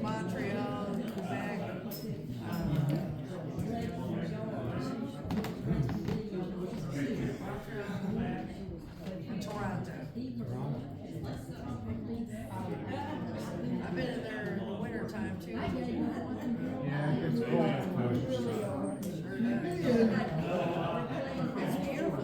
Montreal, Quebec, and Toronto. I've been in there in the winter time too. Yeah, it's cold up close. It's beautiful.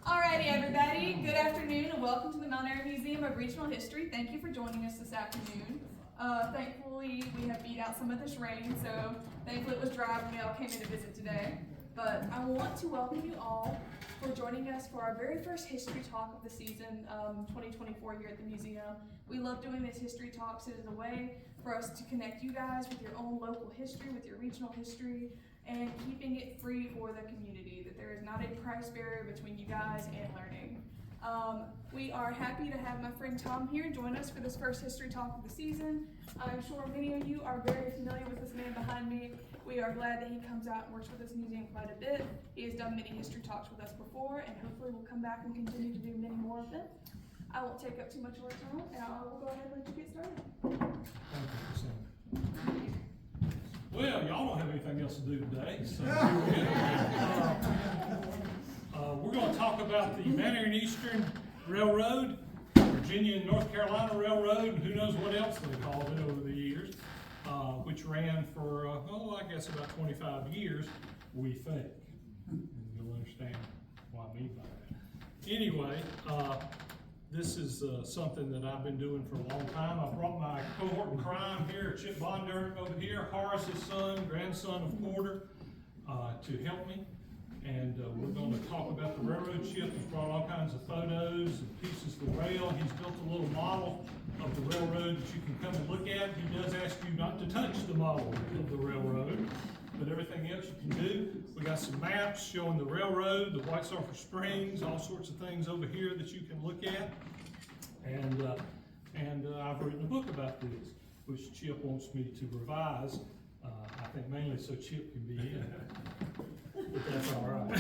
Alrighty, everybody. Good afternoon and welcome to the Mount Airy Museum of Regional History. Thank you for joining us this afternoon. Thankfully, we have beat out some of this rain, so thankfully it was dry when we all came in to visit today. But I want to welcome you all for joining us for our very first history talk of the season, 2024 here at the museum. We love doing these history talks. It is a way for us to connect you guys with your own local history, with your regional history, and keeping it free for the community, that there is not a price barrier between you guys and learning. We are happy to have my friend Tom here join us for this first history talk of the season. I'm sure many of you are very familiar with this man behind me. We are glad that he comes out and works with this museum quite a bit. He has done many history talks with us before, and hopefully we'll come back and continue to do many more of them. I won't take up too much of our time, and I will go ahead and let you get started. Well, y'all don't have anything else to do today, so we're going to talk about the Mount Airy and Eastern Railroad, Virginia and North Carolina Railroad, and who knows what else they called it over the years, which ran for, I guess about 25 years, we think. And you'll understand what I mean by that. Anyway, this is something that I've been doing for a long time. I brought my cohort in crime here, Chip Bonder over here, Horace's son, grandson of Porter, to help me. And we're going to talk about the railroad. Chip has brought all kinds of photos and pieces of the rail. He's built a little model of the railroad that you can come and look at. He does ask you not to touch the model of the railroad, but everything else you can do. We got some maps showing the railroad, the White Sulphur Springs, all sorts of things over here that you can look at. And I've written a book about this, which Chip wants me to revise. I think mainly so Chip can be in, but that's all right.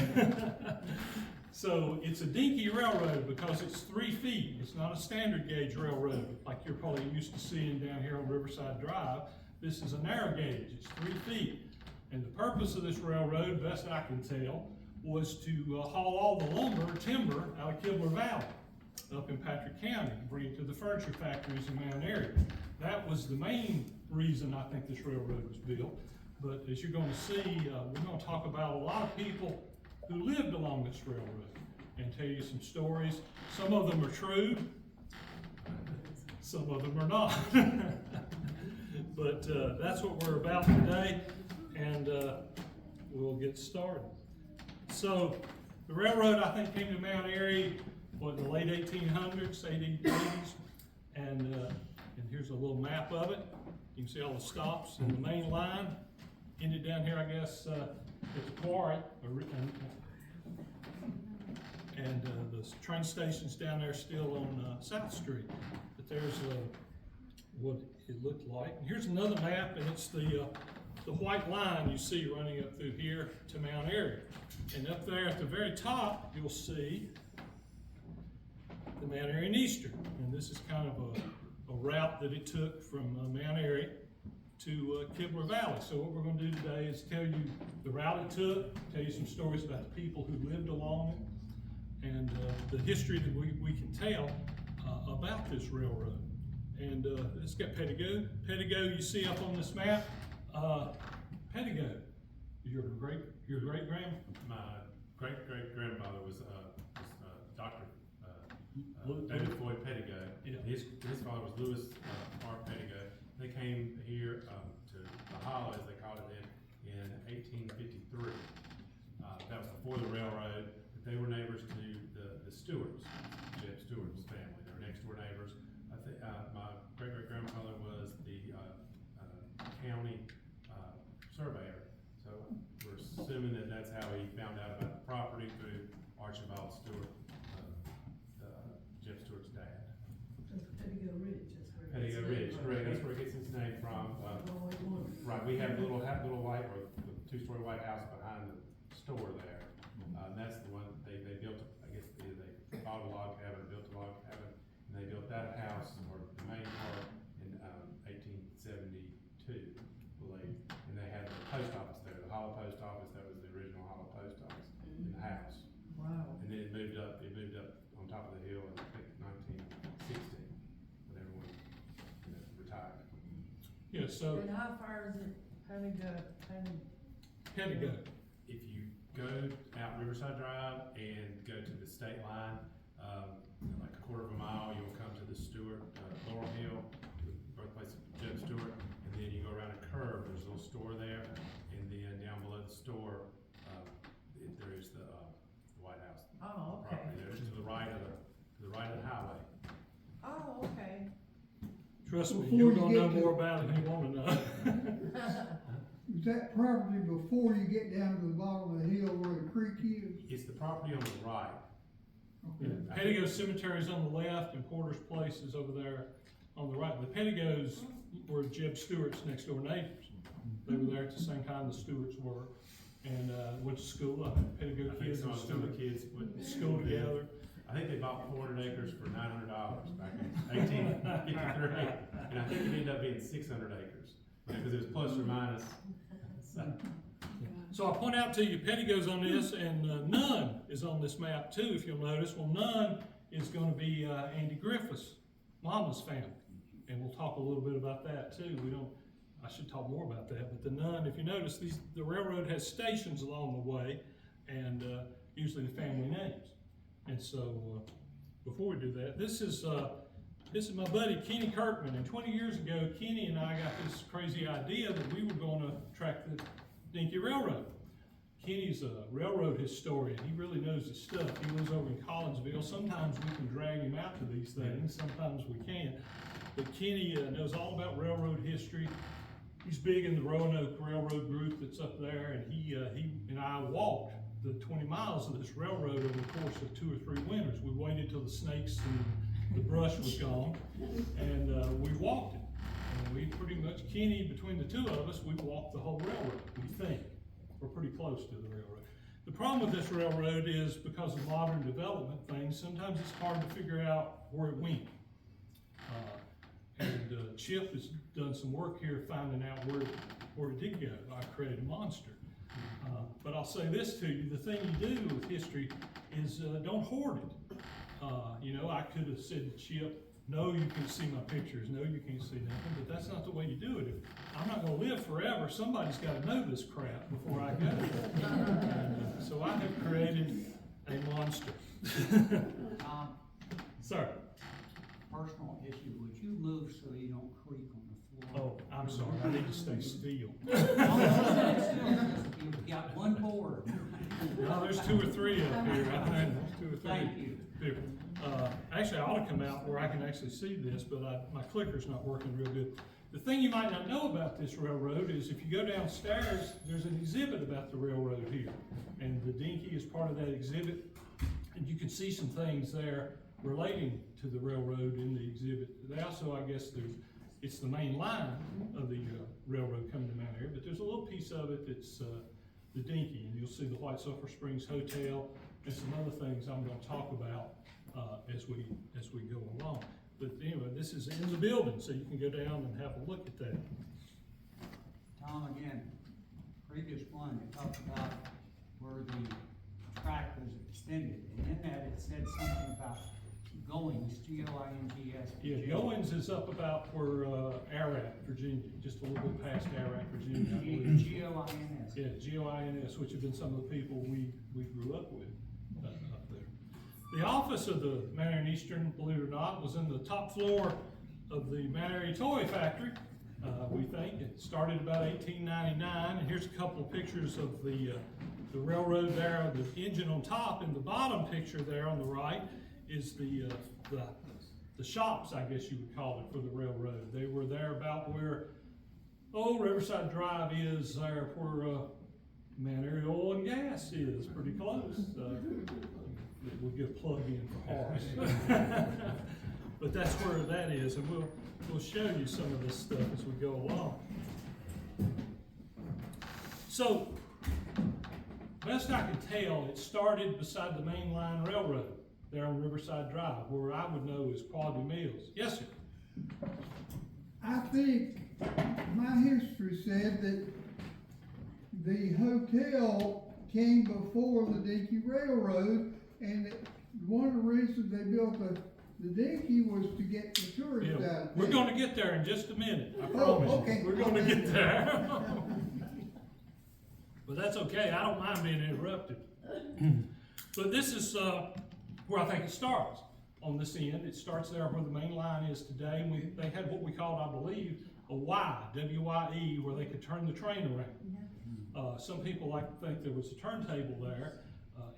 So it's a dinky railroad because it's 3 feet. It's not a standard gauge railroad like you're probably used to seeing down here on Riverside Drive. This is a narrow gauge. It's 3 feet. And the purpose of this railroad, best I can tell, was to haul all the lumber, timber, out of Kibler Valley up in Patrick County and bring it to the furniture factories in Mount Airy. That was the main reason I think this railroad was built. But as you're going to see, we're going to talk about a lot of people who lived along this railroad and tell you some stories. Some of them are true, some of them are not. But that's what we're about today, and we'll get started. So the railroad, I think, came to Mount Airy in the late 1800s, 1880s, and here's a little map of it. You can see all the stops in the main line. Ended down here, I guess, at the quarry, and the train station's down there still on South Street. But there's what it looked like. And here's another map, and it's the white line you see running up through here to Mount Airy. And up there at the very top, you'll see the Mount Airy and Eastern. And this is kind of a route that it took from Mount Airy to Kibler Valley. So what we're going to do today is tell you the route it took, tell you some stories about the people who lived along it, and the history that we can tell about this railroad. And it's got Pettigo. Pettigo, you see up on this map. Pettigo, your great grand. My great grandfather was Dr. David Floyd Pettigo. Yeah. His father was Louis R. Pettigo. They came here to the Hollow, as they called it then, in Stewarts, Jeb Stewart's family. They were next door neighbors. I think, my great-great-grandfather was the, county, surveyor. So we're assuming that that's how he found out about the property through Archibald Stewart, Jeb Stewart's dad. That's Pettigo Ridge, that's where. Pettigo Ridge, correct, that's where it gets its name from. I've always wondered. Right, we have a little white, or the two-story white house behind the store there. And that's the one, they built, I guess, either they bought a log cabin, or built a log cabin, and they built that house, or the main part, in, 1872, I believe. And they had the post office there, the Hollow Post Office, that was the original Hollow Post Office in the house. Wow. And then it moved up on top of the hill in, I think, 1960, when everyone, retired. Yeah, so And how far is it, Pettigo. If you go out Riverside Drive and go to the state line, like a quarter of a mile, you'll come to the Stewart, Laurel Hill, the birthplace of Jeb Stewart, and then you go around a curve, there's a little store there, and then down below the store, there is the White House. Oh, okay. Property there, to the right of the highway. Oh, okay. Trust me, Before you're you gonna get know to- more about it than you wanna know. Is that property before you get down to the bottom of the hill where the creek is? It's the property on the right. Yeah, Pettigo Cemetery is on the left, and Porter's Place is over there on the right. The Pettigos were Jeb Stewart's next door neighbors. They were there at the same time the Stewarts were, and went to school. I think Pettigo I think kids some and of the Stewart kids went to school together. I think they bought 400 acres for $900 back in 1853, and I think it ended up being 600 acres, because it was plus or minus. So I point out to you, Pettigo's on this, and Nunn is on this map too, if you'll notice. Well, Nunn is gonna be Andy Griffith's mama's family, and we'll talk a little bit about that too. I should talk more about that, but the Nunn, if you notice, the railroad has stations along the way, and usually the family names. And so, before we do that, this is my buddy Kenny Kirkman, and 20 years ago, Kenny and I got this crazy idea that we were gonna track the Dinky Railroad. Kenny's a railroad historian. He really knows his stuff. He lives over in Collinsville. Sometimes we can drag him out to these things, sometimes we can't. But Kenny knows all about railroad history. He's big in the Roanoke Railroad group that's up there, and he and I walked the 20 miles of this railroad over the course of 2 or 3 winters. We waited till the snakes and the brush was gone, and we walked it. And we pretty much, Kenny, between the two of us, we walked the whole railroad, we think. We're pretty close to the railroad. The problem with this railroad is because of modern development things, sometimes it's hard to figure out where it went. Chip has done some work here finding out where it did go. I created a monster. But I'll say this to you, the thing you do with history is don't hoard it. I could have said to Chip, no, you can see my pictures, no, you can't see nothing, but that's not the way you do it. If I'm not gonna live forever, somebody's gotta know this crap before I go. And, so I have created a monster. Sir. Personal issue, would you move so you don't creak on the floor? Oh, I'm sorry, I need to stay still. You've got one board. No, there's 2 or 3 up here, I think, there's 2 or 3. Thank you. People. Actually, I ought to come out where I can actually see this, but my clicker's not working real good. The thing you might not know about this railroad is if you go downstairs, there's an exhibit about the railroad here. And the Dinky is part of that exhibit. And you can see some things there relating to the railroad in the exhibit. They also, I guess, it's the main line of the railroad coming to Mount Airy, but there's a little piece of it that's the Dinky, and you'll see the White Sulphur Springs Hotel and some other things I'm going to talk about as we go along. But anyway, this is in the building, so you can go down and have a look at that. Tom, again, previous one, it talked about where the track was extended, and in that it said something about Goings, G-O-I-N-G-S. Yeah, Goins is up about where Ararat, Virginia, just a little bit past Ararat, Virginia, I believe. G-O-I-N-S. Yeah, G-O-I-N-S, which have been some of the people we grew up with up there. The office of the Mount Airy Eastern, believe it or not, was in the top floor of the Mount Airy Toy Factory. We think it started about 1899, and here's a couple of pictures of the the railroad there, the engine on top. In the bottom picture there on the right is the shops, I guess you would call it, for the railroad. They were there about where, Riverside Drive is there where, Man Airy Oil and Gas is, pretty close. We'll get a plug in for Horace. But that's where that is, and we'll show you some of this stuff as we go along. So, best I can tell, it started beside the main line railroad there on Riverside Drive, where I would know is Quality Mills. Yes, sir. I think my history said that the hotel came before the Dinky Railroad, and that one of the reasons they built the Dinky was to get the tourists Yeah, out. we're going to get there in just a minute. I Oh, promise okay. you. We're going to get there. But that's okay. I don't mind being interrupted. But this is where I think it starts. On this end, it starts there where the main line is today. And they had what we called, I believe, a Y, W-Y-E, where they could turn the train around. Some people like to think there was a turntable there.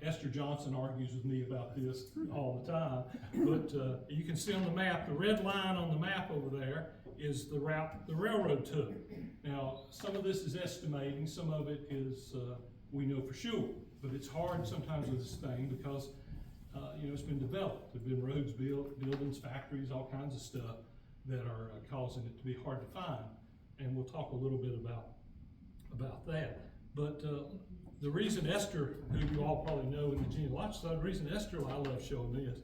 Esther Johnson argues with me about this all the time. But you can see on the map, the red line on the map over there is the route the railroad took. Now, some of this is estimating, some of it is we know for sure. But it's hard sometimes with this thing because it's been developed. There have been roads built, buildings, factories, all kinds of stuff that are causing it to be hard to find. And we'll talk a little bit about that. But the reason Esther, who you all probably know in the genealogical side, the reason Esther, I love showing this,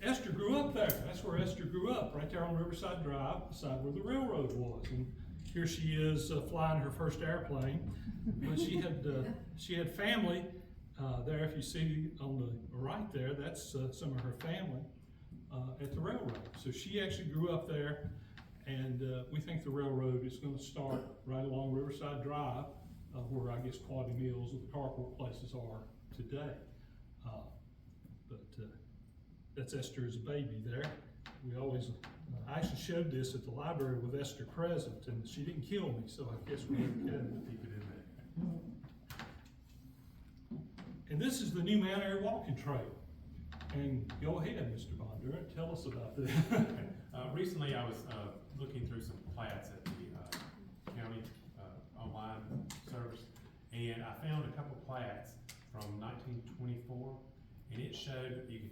Esther grew up there. That's where Esther grew up, right there on Riverside Drive, beside where the railroad was. And here she is flying her first airplane. But she had family there. If you see on the right there, that's some of her family at the railroad. So she actually grew up there, and we think the railroad is going to start right along Riverside Drive, where I guess Quality Mills or the carport places are today. But that's Esther as a baby there. We always, I actually showed this at the library with Esther present, and she didn't kill me, so I guess we had to keep it in there. And this is the new Man Airy walking trail. And go ahead, Mr. Bonder, tell us about this. Recently, I was looking through some plats at the county online service, and I found a couple plats from 1924, and it showed, you can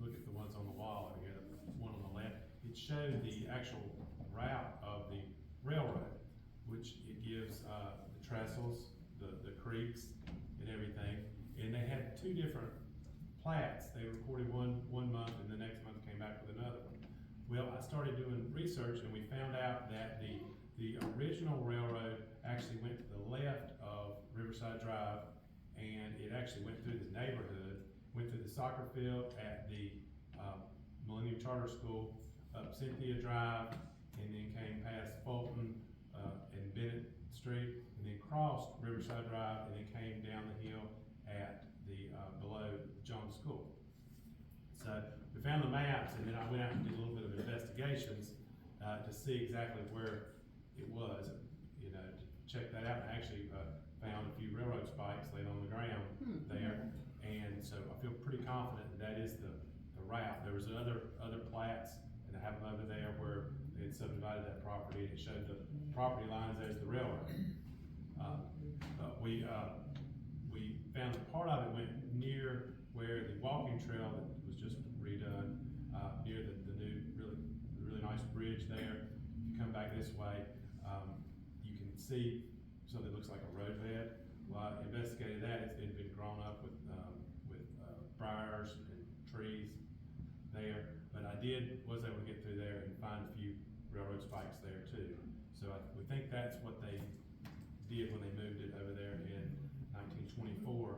look at the ones on the wall over here, the one on the left, it showed the actual route of the railroad, which it gives the trestles, the creeks, and everything. And they had two different plats. They recorded one month, and the next month came back with another one. Well, I started doing research, and we found out that the original railroad actually went to the left of Riverside Drive, and it actually went through the neighborhood, went through the soccer field at the Millennium Charter School, up Cynthia Drive, and then came past Fulton and Bennett Street, and then crossed Riverside Drive, and then came down the hill at the below John School. So we found the maps, and then I went out and did a little bit of investigations to see exactly where it was, to check that out. I actually found a few railroad spikes laying on the ground there, and so I feel pretty confident that is the route. There was other plats, and I have them over there where they had subdivided that property, and it showed the property lines as the railroad. We found that part of it went near where the walking trail that was just redone, near the new really nice bridge there. If you come back this way, you can see something that looks like a roadbed. Well, I investigated that. It had been grown up with briars and trees there, but I was able to get through there and find a few railroad spikes there too. So we think that's what they did when they moved it over there in 1924,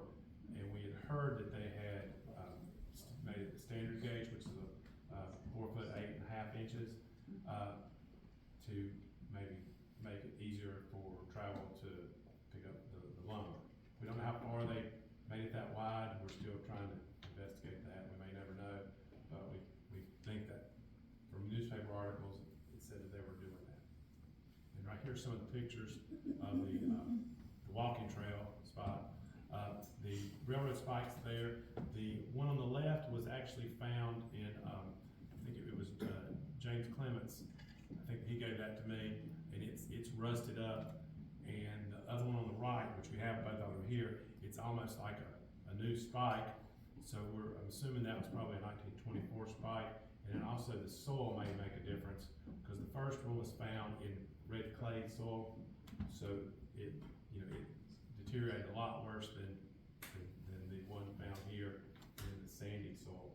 and we had heard that they had made it the standard gauge, which is a 4 foot 8.5 inches, to maybe make it easier for travel to pick up the lumber. We don't know how far they made it that wide. We're still trying to investigate that. We may never know, but we think that from newspaper articles, it said that they were doing that. And right here's some of the pictures of the walking trail spot. The railroad spikes there, the one on the left was actually found in, I think it was James Clements. I think he gave that to me, and it's rusted up. And the other one on the right, which we have both of them here, it's almost like a new spike. So I'm assuming that was probably a 1924 spike. And then also the soil may make a difference, because the first one was found in red clay soil. So it deteriorated a lot worse than the one found here in the sandy soil.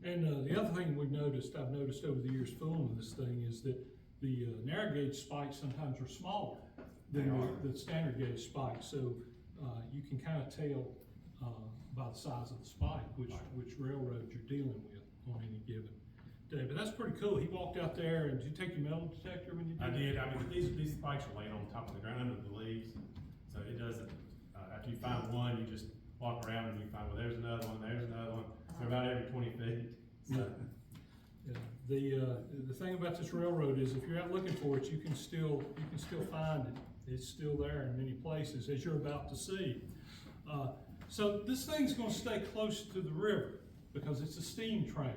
And the other thing I've noticed over the years fooling with this thing is that the narrow gauge spikes sometimes are smaller than the standard gauge spikes. So you can kind of tell by the size of the spike which railroad you're dealing with on any given day. But that's pretty cool. He walked out there, and did you take your metal detector when you did? I did. I mean, these spikes are laying on top of the ground under the leaves, so it doesn't. After you find one, you just walk around and you find, well, there's another one. There's another one. So about every 20 feet. So. Yeah. The thing about this railroad is, if you're out looking for it, you can still find it. It's still there in many places, as you're about to see. So this thing's going to stay close to the river because it's a steam train,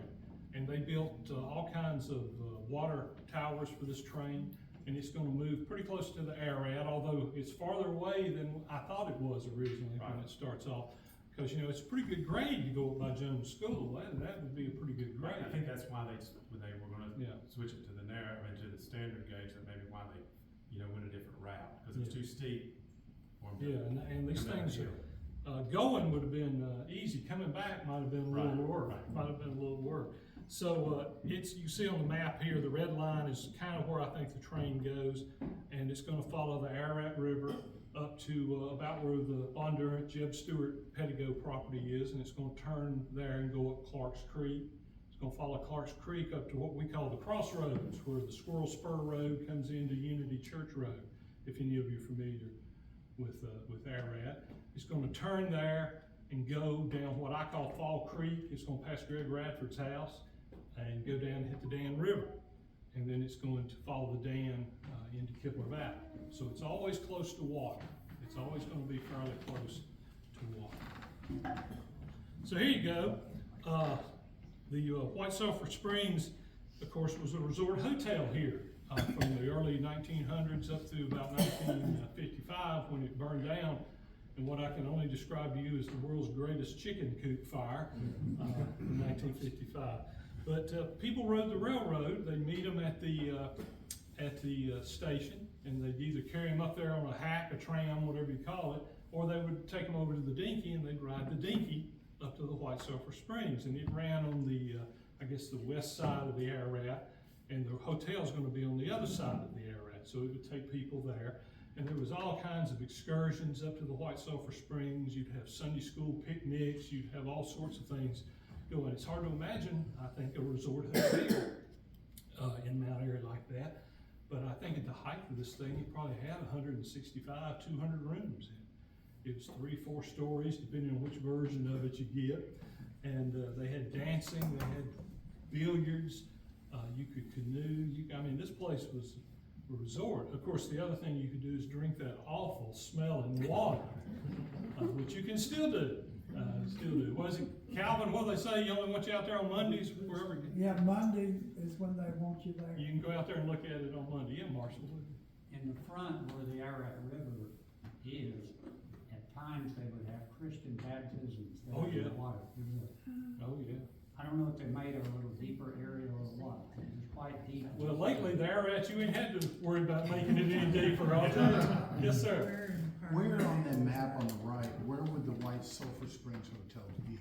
and they built all kinds of water towers for this train, and it's going to move pretty close to the Airy, although it's farther away than I thought it was originally when it starts off. Because it's a pretty good grade to go up by Jones School. That would be a pretty good grade. I think that's why when they were going to switch it to the narrow and to the standard gauge, that maybe why they went a different route, because it was too steep. And these things going would have been easy. Coming back might have been a little work. Might have been a little work. So you see on the map here, the red line is kind of where I think the train goes, and it's going to follow the Airy River up to about where the Bondurant, Jeb Stewart, Pettigo property is, and it's going to turn there and go up Clark's Creek. It's going to follow Clark's Creek up to what we call the crossroads, where the Squirrel Spur Road comes into Unity Church Road, if any of you are familiar with Airy. It's going to turn there and go down what I call Fall Creek. It's going to pass Greg Radford's house and go down and hit the Dan River. And then it's going to follow the Dan into Kibler Valley. So it's always close to water. It's always going to be fairly close to water. So here you go. The White Sulphur Springs, of course, was a resort hotel here from the early 1900s up to about 1955 when it burned down. And what I can only describe to you as the world's greatest chicken coop fire in 1955. But people rode the railroad. They meet them at the station, and they'd either carry them up there on a hack, a tram, whatever you call it, or they would take them over to the Dinky, and they'd ride the Dinky up to the White Sulphur Springs. And it ran on the, I guess, the west side of the Ararat, and the hotel's going to be on the other side of the Ararat. So it would take people there. And there was all kinds of excursions up to the White Sulphur Springs. You'd have Sunday school picnics. You'd have all sorts of things going. It's hard to imagine, I think, a resort hotel in Mount Airy like that. But I think at the height of this thing, it probably had 165, 200 rooms in it. It was 3-4 stories, depending on which version of it you get. And they had dancing, they had billiards, you could canoe. I mean, this place was a resort. Of course, the other thing you could do is drink that awful smelling water, which you can still do. Was it Calvin? What do they say? You only want you out there on Mondays, wherever. Yeah, Monday is when they want you there. You can go out there and look at it on Monday. Yeah, Marshall. In the front where the Ararat River is, at times they would have Christian baptisms there in the water. Oh yeah. I don't know if they made it a little deeper area or what. It was quite deep. Well, lately the Ararat, you ain't had to worry about making it any deeper. I'll tell you. Yes, sir. Where on that map on the right, where would the White Sulphur Springs Hotel be?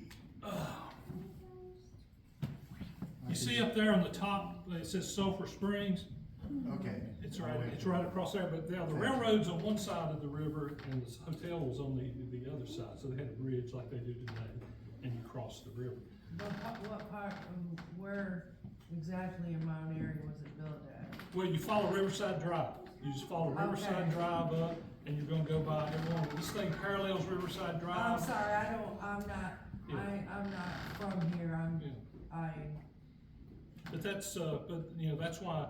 You see up there on the top, it says Sulphur Springs. Okay. It's right across there. But now the railroad's on one side of the river, and the hotel was on the other side. So they had a bridge like they do today, and you cross the river. But what part, where exactly in Mount Airy was it built at? Well, you follow Riverside Drive. You just follow Riverside Drive up, and you're gonna go by everyone. This thing parallels Riverside Drive. I'm sorry, I'm not from here, But that's, that's why,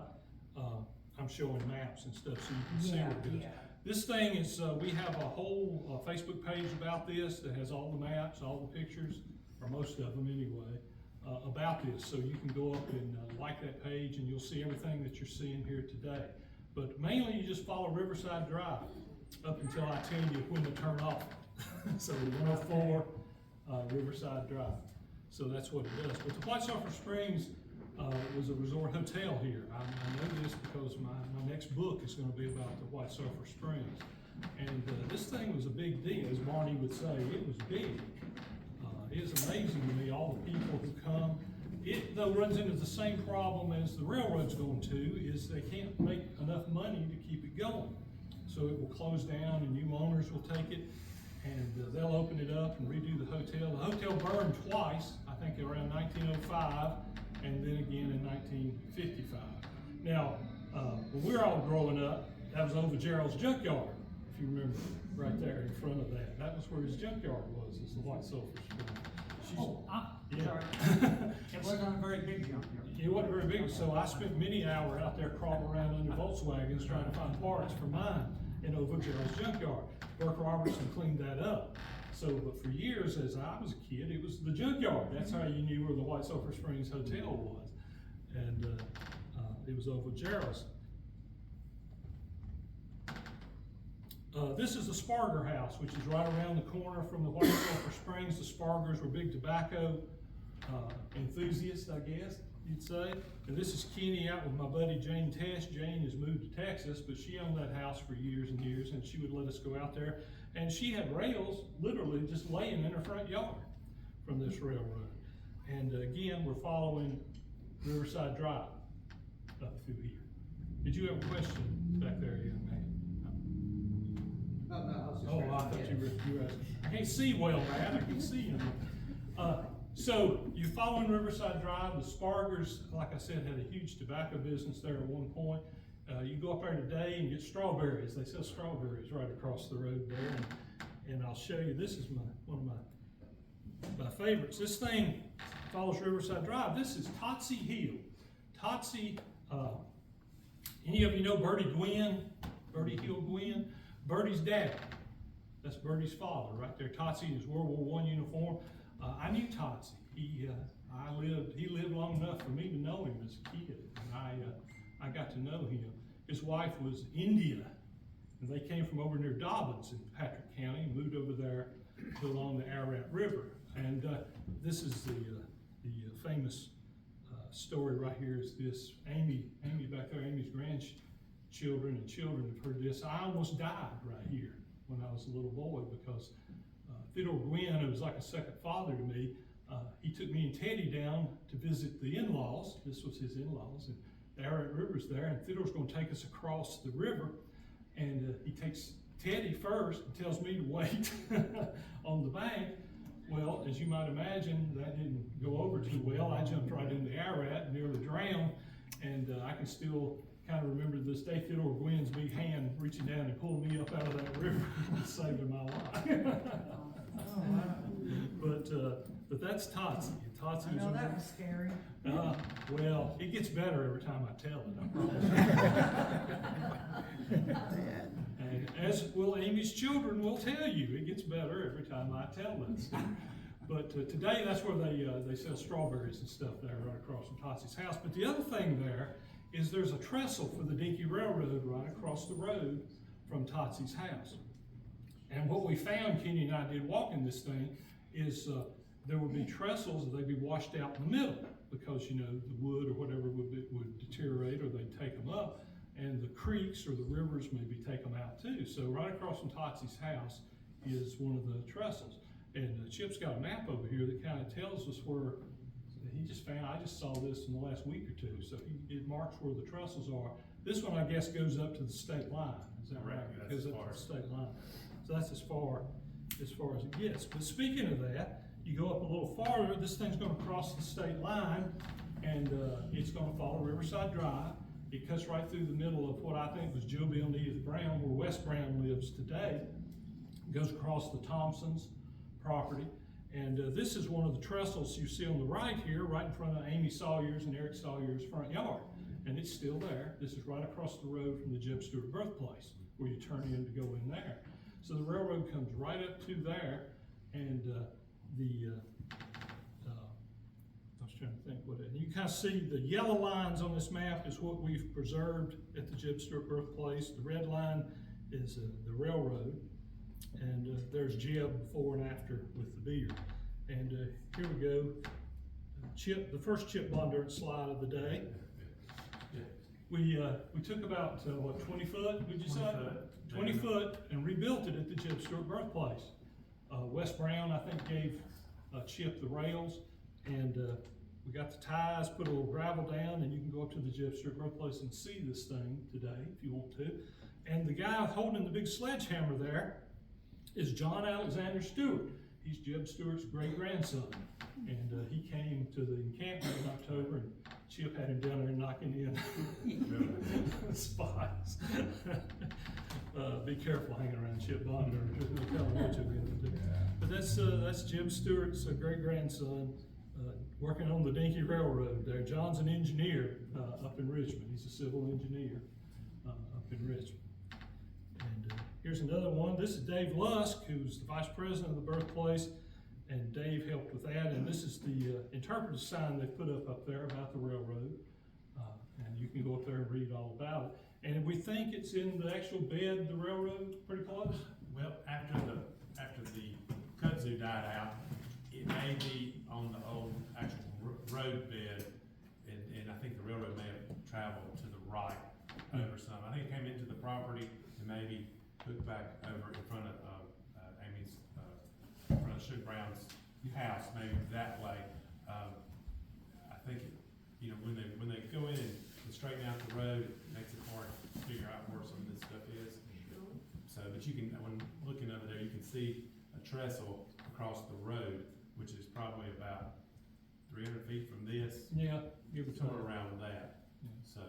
I'm showing maps and stuff so you can see what it is. Yeah. This thing is, we have a whole Facebook page about this that has all the maps, all the pictures, or most of them anyway, about this. So you can go up and like that page and you'll see everything that you're seeing here today. But mainly you just follow Riverside Drive up until I tell you when to turn off. So 104 Riverside Drive. So that's what it does. But the White Sulphur Springs was a resort hotel here. I know this because my next book is going to be about the White Sulphur Springs. And this thing was a big deal, as Barney would say. It was big. It is amazing to me, all the people who come. It, though, runs into the same problem as the railroad's going to, is they can't make enough money to keep it going. So it will close down and new owners will take it, and they'll open it up and redo the hotel. The hotel burned twice, I think around 1905, and then again in 1955. Now, when we were all growing up, that was over Gerald's junkyard, if you remember, right there in front of that. That was where his junkyard was, is the White Sulphur Springs. Sorry. It wasn't a very big junkyard. It wasn't very big, so I spent many hours out there crawling around under Volkswagens trying to find parts for mine in over Gerald's junkyard. Burke Robertson cleaned that up. So, but for years, as I was a kid, it was the junkyard. That's how you knew where the White Sulphur Springs Hotel was. And it was over Gerald's. This is the Sparger House, which is right around the corner from the White Sulphur Springs. The Spargers were big tobacco enthusiasts, I guess you'd say. And this is Kenny out with my buddy Jane Tess. Jane has moved to Texas, but she owned that house for years and years, and she would let us go out there. And she had rails literally just laying in her front yard from this railroad. And again, we're following Riverside Drive up through here. Did you have a question back there, young man? No, I was just. Oh, I thought you were asking. I can't see well, man. I can't see you. So you're following Riverside Drive. The Spargers, like I said, had a huge tobacco business there at one point. You go up there today and get strawberries. They sell strawberries right across the road there. And I'll show you, this is one of my favorites. This thing follows Riverside Drive. This is Totsey Hill. Totsey, any of you know Bertie Gwynn? Bertie Hill Gwynn? Bertie's dad. That's Bertie's father right there. Totsey in his World War I uniform. I knew Totsey. He lived long enough for me to know him as a kid. And I got to know him. His wife was India, and they came from over near Dobbins in Patrick County and moved over there along the Ararat River. And this is the famous story right here is this. Amy back there, Amy's grandchildren and children have heard this. I almost died right here when I was a little boy because Theodore Gwynn, who was like a second father to me, he took me and Teddy down to visit the in-laws. This was his in-laws, and the Ararat River's there, and Theodore's going to take us across the river, and he takes Teddy first and tells me to wait on the bank. Well, as you might imagine, that didn't go over too well. I jumped right into the Ararat and nearly drowned, and I can still kind of remember this day Theodore Gwynn's big hand reaching down and pulling me up out of that river and saving my life. But that's Totsey. Totsey I know was that was scary. well, it gets better every time I tell it, I promise. And as will Amy's children will tell you, it gets better every time I tell it. But today, that's where they sell strawberries and stuff there right across from Totsey's house. But the other thing there is there's a trestle for the Dinky Railroad right across the road from Totsey's house. And what we found, Kenny and I did walking this thing, is there would be trestles that they'd be washed out in the middle because, you know, the wood or whatever would deteriorate or they'd take them up, and the creeks or the rivers maybe take them out too. So right across from Totsey's house is one of the trestles. And Chip's got a map over here that kind of tells us where he just found. I just saw this in the last week or two. So it marks where the trestles are. This one, I guess, goes up to the state line. Is that right? It goes up to the state line. So that's as far as it gets. But speaking of that, you go up a little farther, this thing's going to cross the state line, and it's going to follow Riverside Drive. It cuts right through the middle of what I think was Joe Bill and Edith Brown, where Wes Brown lives today. It goes across the Thompsons' property, and this is one of the trestles you see on the right here, right in front of Amy Sawyer's and Eric Sawyer's front yard. and it's still there. This is right across the road from the Jeb Stuart birthplace, where you turn in to go in there. So the railroad comes right up to there, and I was trying to think what it, you can kind of see the yellow lines on this map is what we've preserved at the Jeb Stuart birthplace. The red line is the railroad, and there's Jeb before and after with the beard. And here we go. Chip, the first chip bondurance slide of the day. We took about, what, 20 foot, would you say? 20 foot, and rebuilt it at the Jeb Stuart birthplace. Wes Brown, I think, gave Chip the rails, and we got the ties, put a little gravel down, and you can go up to the Jeb Stuart birthplace and see this thing today if you want to. And the guy holding the big sledgehammer there is John Alexander Stewart. He's Jeb Stuart's great-grandson. And he came to the encampment in October, and Chip had him down there knocking in spots. Be careful hanging around Chip Bonder. Tell him what you're going to do. But that's Jeb Stuart's great-grandson working on the Dinky Railroad there. John's an engineer up in Richmond. He's a civil engineer up in Richmond. And here's another one. This is Dave Lusk, who's the vice president of the birthplace, and Dave helped with that. And this is the interpretive sign they put up there about the railroad. And you can go up there and read all about it. And we think it's in the actual bed of the railroad, pretty close. Well, after the kudzu died out, it may be on the old actual road bed, and I think the railroad may have traveled to the right over some. I think it came into the property and maybe hooked back over in front of Amy's, in front of Sugar Brown's house, maybe that way. I think when they go in and straighten out the road, it makes it hard to figure out where some of this stuff is. So, but you can, when looking over there, you can see a trestle across the road, which is probably about 300 feet from this. Yeah, give it somewhere around that. Yeah. So,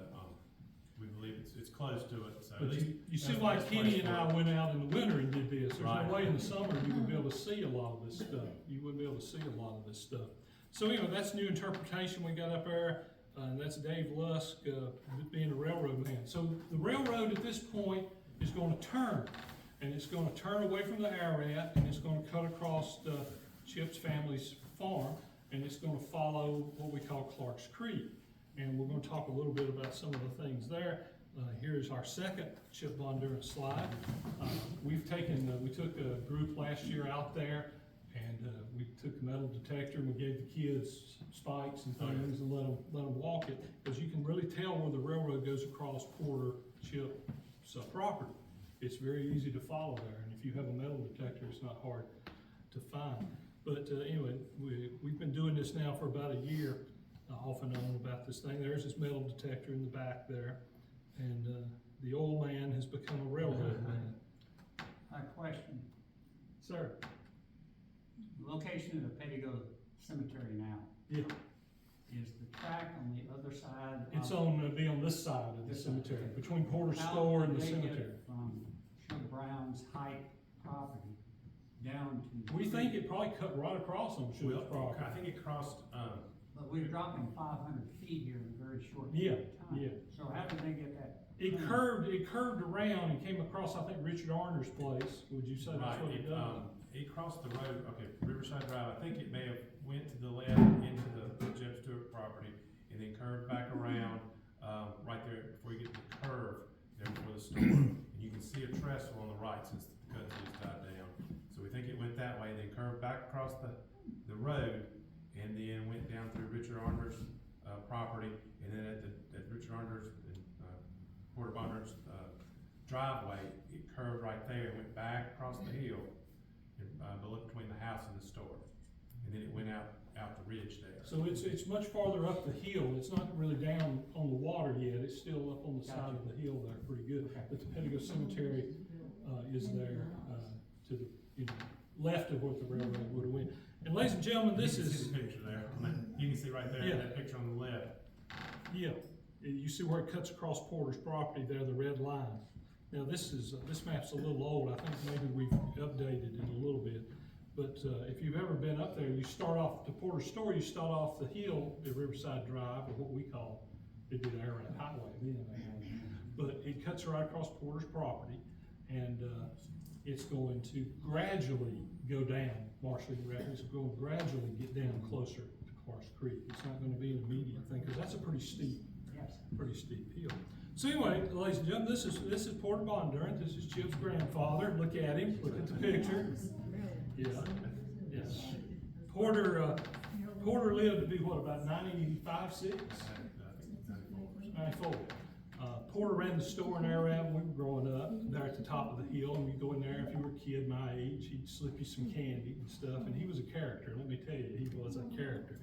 we believe it's close to it. So but at least you see why Kenny and I went out in the winter and did this. There's right. no way in the summer you would be able to see a lot of this stuff. You wouldn't be able to see a lot of this stuff. So anyway, that's new interpretation we got up there. And that's Dave Lusk being a railroad man. So the railroad at this point is going to turn, and it's going to turn away from the Ararat, and it's going to cut across Chip's family's farm, and it's going to follow what we call Clark's Creek. And we're going to talk a little bit about some of the things there. Here's our second chip bondurance slide. We took a group last year out there, and we took a metal detector and we gave the kids spikes and things and let them walk it, because you can really tell where the railroad goes across Porter Chip's property. It's very easy to follow there, and if you have a metal detector, it's not hard to find. But anyway, we've been doing this now for about a year, off and on about this thing. There's this metal detector in the back there, and the old man has become a railroad man. My question, Sir? location of the Pettigo Cemetery now, Yeah. is the track on the other side? It's of- be on this side of the This side. cemetery, between Porter's How store and did the they get cemetery. from Sugar Brown's Height property down to? We think it probably cut right across on Sugar's Well, property. I think it crossed, But we're dropping 500 feet here in a very short Yeah, period of time. yeah. So how did they get that? It curved around and came across, I think, Richard Arner's place. Would you say that's right, what it done? it crossed the road, okay, Riverside Drive, I think it may have went to the left into the Jeb Stuart property, and then curved back around, right there before you get to the curve, there before the store. And you can see a trestle on the right since the kudzus died down. So we think it went that way, then curved back across the road, and then went down through Richard Arner's property, and then at Richard Arner's and Porter Bonner's driveway, it curved right there, went back across the hill, and below between the house and the store, and then it went out the ridge there. So it's much farther up the hill. It's not really down on the water yet. It's still up on the side of the hill there, pretty good. Okay. But the Pettigo Cemetery is there to the left of what the railroad would have went. And ladies and gentlemen, this You can is see the picture there. You can see right there, Yeah. that picture on the left. Yeah, you see where it cuts across Porter's property there, the red line. Now this map's a little old. I think maybe we've updated it a little bit. But if you've ever been up there, you start off the Porter store, you start off the hill at Riverside Drive, or what we call It'd be the Airy Highway then. But it cuts right across Porter's property, and it's going to gradually go down. Marshall Rapids is going to gradually get down closer to Clark's Creek. It's not going to be an immediate thing, because that's a pretty steep hill. So anyway, ladies and gentlemen, this is Porter Bondurant. This is Chip's grandfather. Look at him. Look at the picture. Yeah. Yes. Porter lived to be what, about 95, 6? 94. Porter ran the store in Airy when we were growing up, there at the top of the hill, and you go in there, if you were a kid my age, he'd slip you some candy and stuff, and he was a character, let me tell you, he was a character.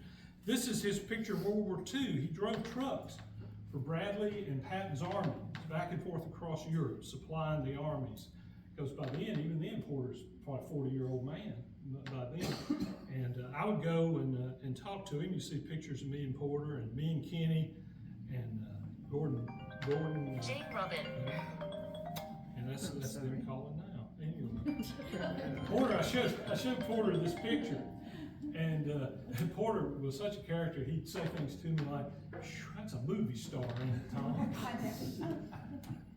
This is his picture of World War II. He drove trucks for Bradley and Patton's army, back and forth across Europe, supplying the armies. Because by then, even then, Porter's probably a 40-year-old man by then. And I would go and talk to him. You see pictures of me and Porter, and me and Kenny, and Gordon. Jane Robin. And that's them calling now. Anyway, Porter, I showed Porter this picture, and Porter was such a character. He'd say things to me like, "That's a movie star, ain't it, Tom?"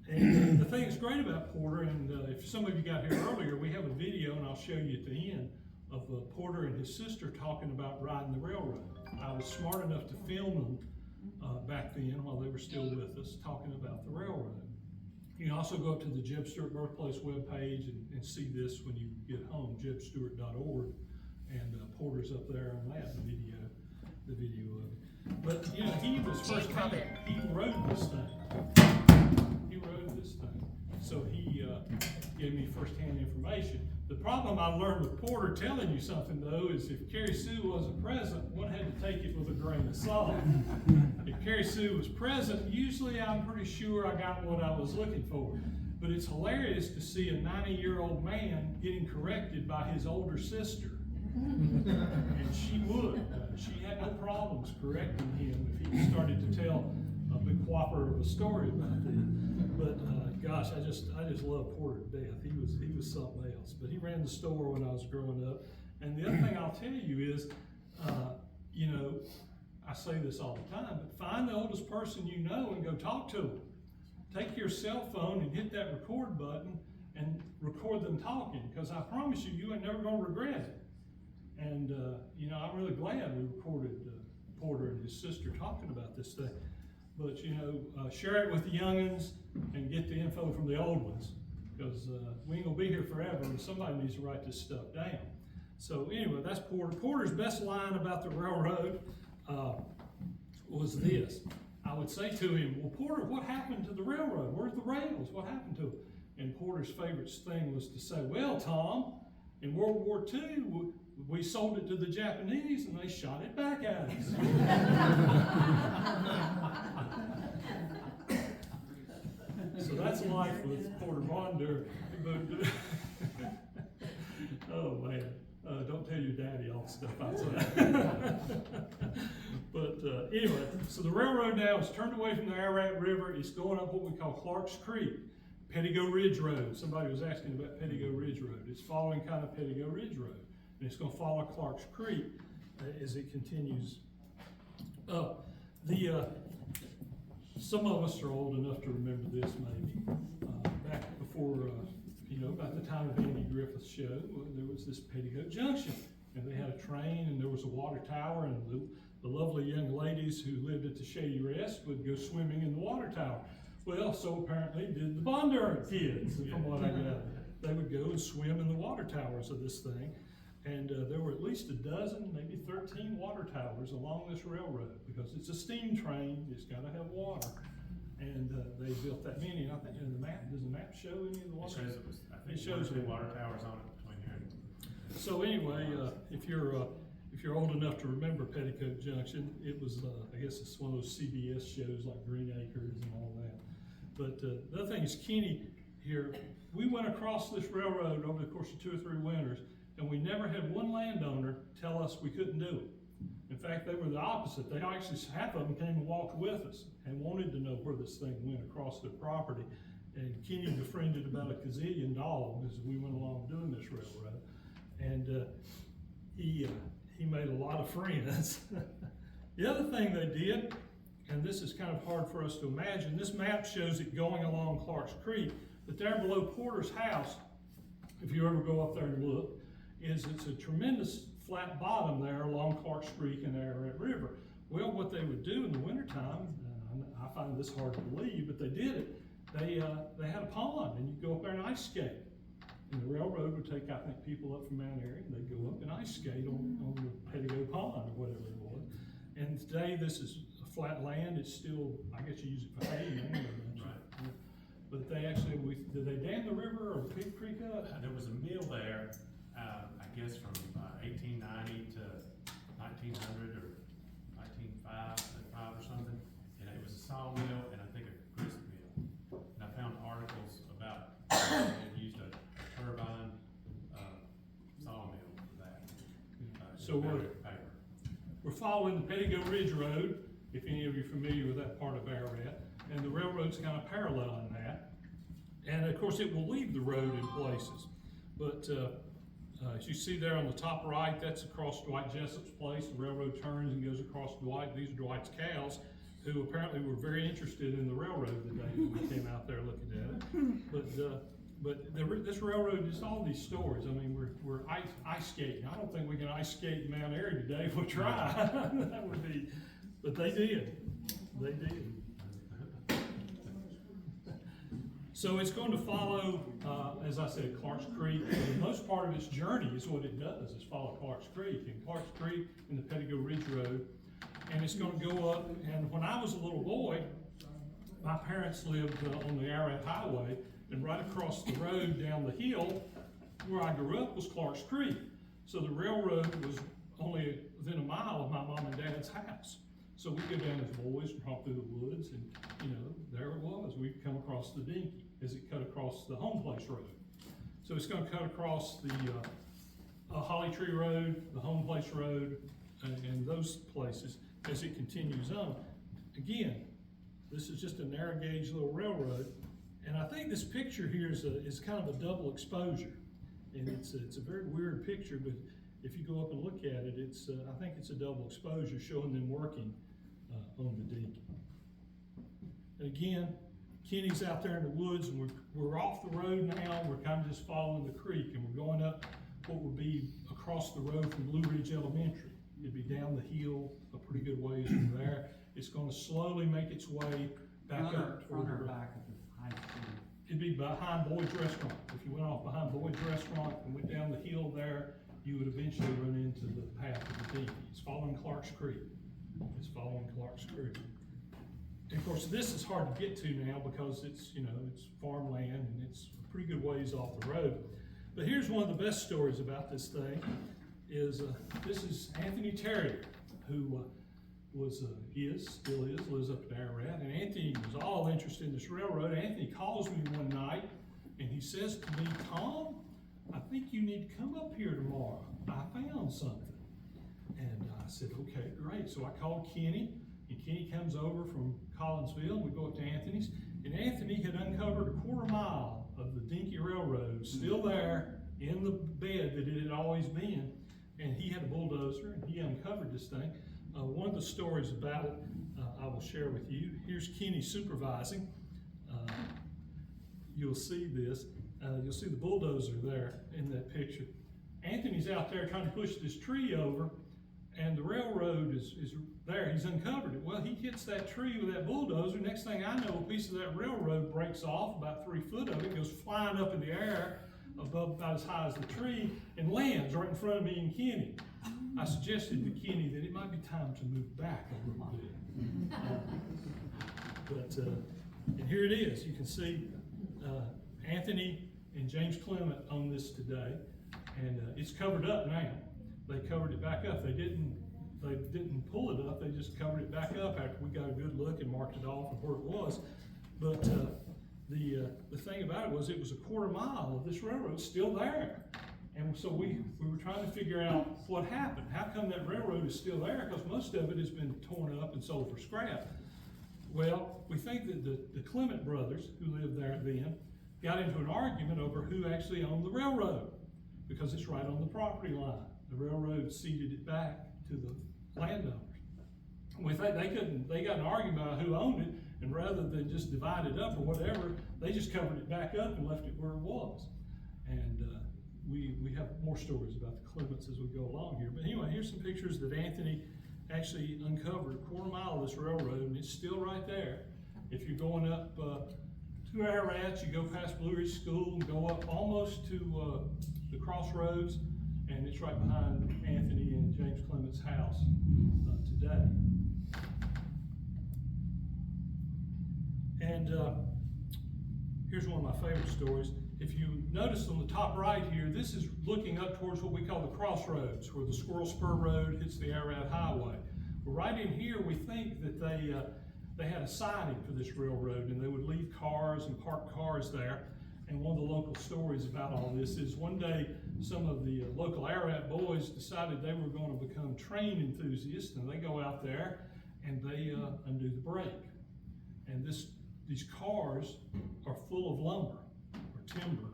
And the thing that's great about Porter, and if some of you got here earlier, we have a video, and I'll show you at the end, of Porter and his sister talking about riding the railroad. I was smart enough to film them back then while they were still with us, talking about the railroad. You can also go up to the Jeb Stuart Birthplace webpage and see this when you get home, jebstuart.org, and Porter's up there on that video of it. But you know, he was first hand, he rode this thing. So he gave me first-hand information. The problem I learned with Porter telling you something, though, is if Carrie Sue wasn't present, one had to take it with a grain of salt. If Carrie Sue was present, usually I'm pretty sure I got what I was looking for. But it's hilarious to see a 90-year-old man getting corrected by his older sister. And she would. She had no problems correcting him if he started to tell a big whopper of a story about this. But gosh, I just love Porter to death. He was something else. But he ran the store when I was growing up. And the other thing I'll tell you is, you know, I say this all the time, but find the oldest person you know and go talk to them. Take your cell phone and hit that record button and record them talking, because I promise you, you ain't never gonna regret it. And you know, I'm really glad we recorded Porter and his sister talking about this thing. But you know, share it with the youngins and get the info from the old ones, because we ain't gonna be here forever, and somebody needs to write this stuff down. So anyway, that's Porter. Porter's best line about the railroad was this. I would say to him, "Well, Porter, what happened to the railroad? Where's the rails? What happened to them?" And Porter's favorite thing was to say, "Well, Tom, in World War II, we sold it to the Japanese and they shot it back at us." So that's life with Porter Bondurant. Oh man, don't tell your daddy all the stuff outside. But anyway, so the railroad now is turned away from the Ararat River. It's going up what we call Clark's Creek, Pettigo Ridge Road. Somebody was asking about Pettigo Ridge Road. It's following kind of Pettigo Ridge Road. And it's going to follow Clark's Creek as it continues up. Some of us are old enough to remember this maybe. Back before, you know, about the time of Andy Griffith's show, there was this Pettigo Junction. And they had a train and there was a water tower, and the lovely young ladies who lived at the Shady Rest would go swimming in the water tower. Well, so apparently did the Bondurant kids, from what I got. They would go and swim in the water towers of this thing. And there were at least a dozen, maybe 13 water towers along this railroad, because it's a steam train, it's got to have water. And they built that many. And I think in the map, does the map show any of the water? It shows the water towers on it between here. So anyway, if you're old enough to remember Petticoat Junction, it was I guess it's one of those CBS shows like Green Acres and all that. But the other thing is, Kenny here, we went across this railroad over the course of 2 or 3 winters, and we never had one landowner tell us we couldn't do it. In fact, they were the opposite. They actually, half of them came and walked with us and wanted to know where this thing went across their property. And Kenny befriended about a gazillion dogs as we went along doing this railroad. And he made a lot of friends. The other thing they did and this is kind of hard for us to imagine. This map shows it going along Clark's Creek, but there below Porter's house, if you ever go up there and look, it's a tremendous flat bottom there along Clark's Creek and the Ararat River. Well, what they would do in the wintertime, I find this hard to believe, but they did it. They had a pond, and you go up there and ice skate. And the railroad would take, I think, people up from Mount Airy, and they'd go up and ice skate on the Pettigo Pond or whatever it was. And today, this is a flat land. It's still, I guess you use it for hay anyway. Right. But they actually, did they dam the river or Pig Creek up? There was a mill there, I guess from 1890 to 1900 or 1905 or something. And it was a sawmill and I think a grist mill. And I found articles about they had used a turbine sawmill for that. So we're following the Pettigo Ridge Road, if any of you are familiar with that part of Ararat, and the railroad's kind of paralleling that. And of course it will leave the road in places. But as you see there on the top right, that's across Dwight Jessup's place. The railroad turns and goes across Dwight. These are Dwight's cows, who apparently were very interested in the railroad the day that we came out there looking at it. This railroad, just all these stories. I mean, we're ice skating. I don't think we can ice skate in Mount Airy today if we try. That would be, but they did. They did. So it's going to follow, as I said, Clark's Creek. For the most part of its journey is what it does, is follow Clark's Creek. And Clark's Creek and the Pettigo Ridge Road. And it's going to go up, and when I was a little boy, my parents lived on the Ararat Highway, and right across the road down the hill where I grew up was Clark's Creek. So the railroad was only within a mile of my mom and dad's house. So we'd go down as boys and walk through the woods, and there it was. We'd come across the Dinky as it cut across the Home Place Road. So it's going to cut across the Holly Tree Road, the Home Place Road, and those places as it continues on. Again, this is just a narrow gauge little railroad, and I think this picture here is kind of a double exposure, and it's a very weird picture. But if you go up and look at it, I think it's a double exposure showing them working on the Dinky. And again, Kenny's out there in the woods, and we're off the road now. We're kind of just following the creek, and we're going up what would be across the road from Blue Ridge Elementary. It'd be down the hill a pretty good ways from there. It's going to slowly make its way back up toward the road. Back of the high school. It'd be behind Boyd's Restaurant. If you went off behind Boyd's Restaurant and went down the hill there, you would eventually run into the path of the Dinky. It's following Clark's Creek. It's following Clark's Creek. And of course, this is hard to get to now because it's farmland and it's a pretty good ways off the road. But here's one of the best stories about this thing. This is Anthony Terrier, who still is, lives up in Ararat. And Anthony was all interested in this railroad. Anthony calls me one night and he says to me, "Tom, I think you need to come up here tomorrow. I found something." And I said, "Okay, great." So I called Kenny, and Kenny comes over from Collinsville, and we go up to Anthony's. And Anthony had uncovered a quarter mile of the Dinky Railroad, still there in the bed that it had always been. And he had a bulldozer, and he uncovered this thing. One of the stories about it I will share with you. Here's Kenny supervising. You'll see this. You'll see the bulldozer there in that picture. Anthony's out there trying to push this tree over, and the railroad is there. He's uncovered it. Well, he hits that tree with that bulldozer. Next thing I know, a piece of that railroad breaks off, about 3 foot of it, goes flying up in the air, about as high as the tree, and lands right in front of me and Kenny. I suggested to Kenny that it might be time to move back a little bit. And here it is. You can see Anthony and James Clement own this today, and it's covered up now. They covered it back up. They didn't pull it up. They just covered it back up after we got a good look and marked it off of where it was. But the thing about it was a quarter mile of this railroad still there. And so we were trying to figure out what happened. How come that railroad is still there? Because most of it has been torn up and sold for scrap. Well, we think that the Clement brothers, who lived there then, got into an argument over who actually owned the railroad, because it's right on the property line. The railroad ceded it back to the landowners. they got an argument about who owned it, and rather than just divide it up or whatever, they just covered it back up and left it where it was. And we have more stories about the Clements as we go along here. But anyway, here's some pictures that Anthony actually uncovered, a quarter mile of this railroad, and it's still right there. If you're going up to Ararat, you go past Blue Ridge School and go up almost to the crossroads, and it's right behind Anthony and James Clement's house today. And here's one of my favorite stories. If you notice on the top right here, this is looking up towards what we call the crossroads, where the Squirrel Spur Road hits the Ararat Highway. Well, right in here, we think that they had a siding for this railroad, and they would leave cars and park cars there. And one of the local stories about all this is one day some of the local Ararat boys decided they were going to become train enthusiasts, and they go out there and they undo the brake. And these cars are full of lumber or timber,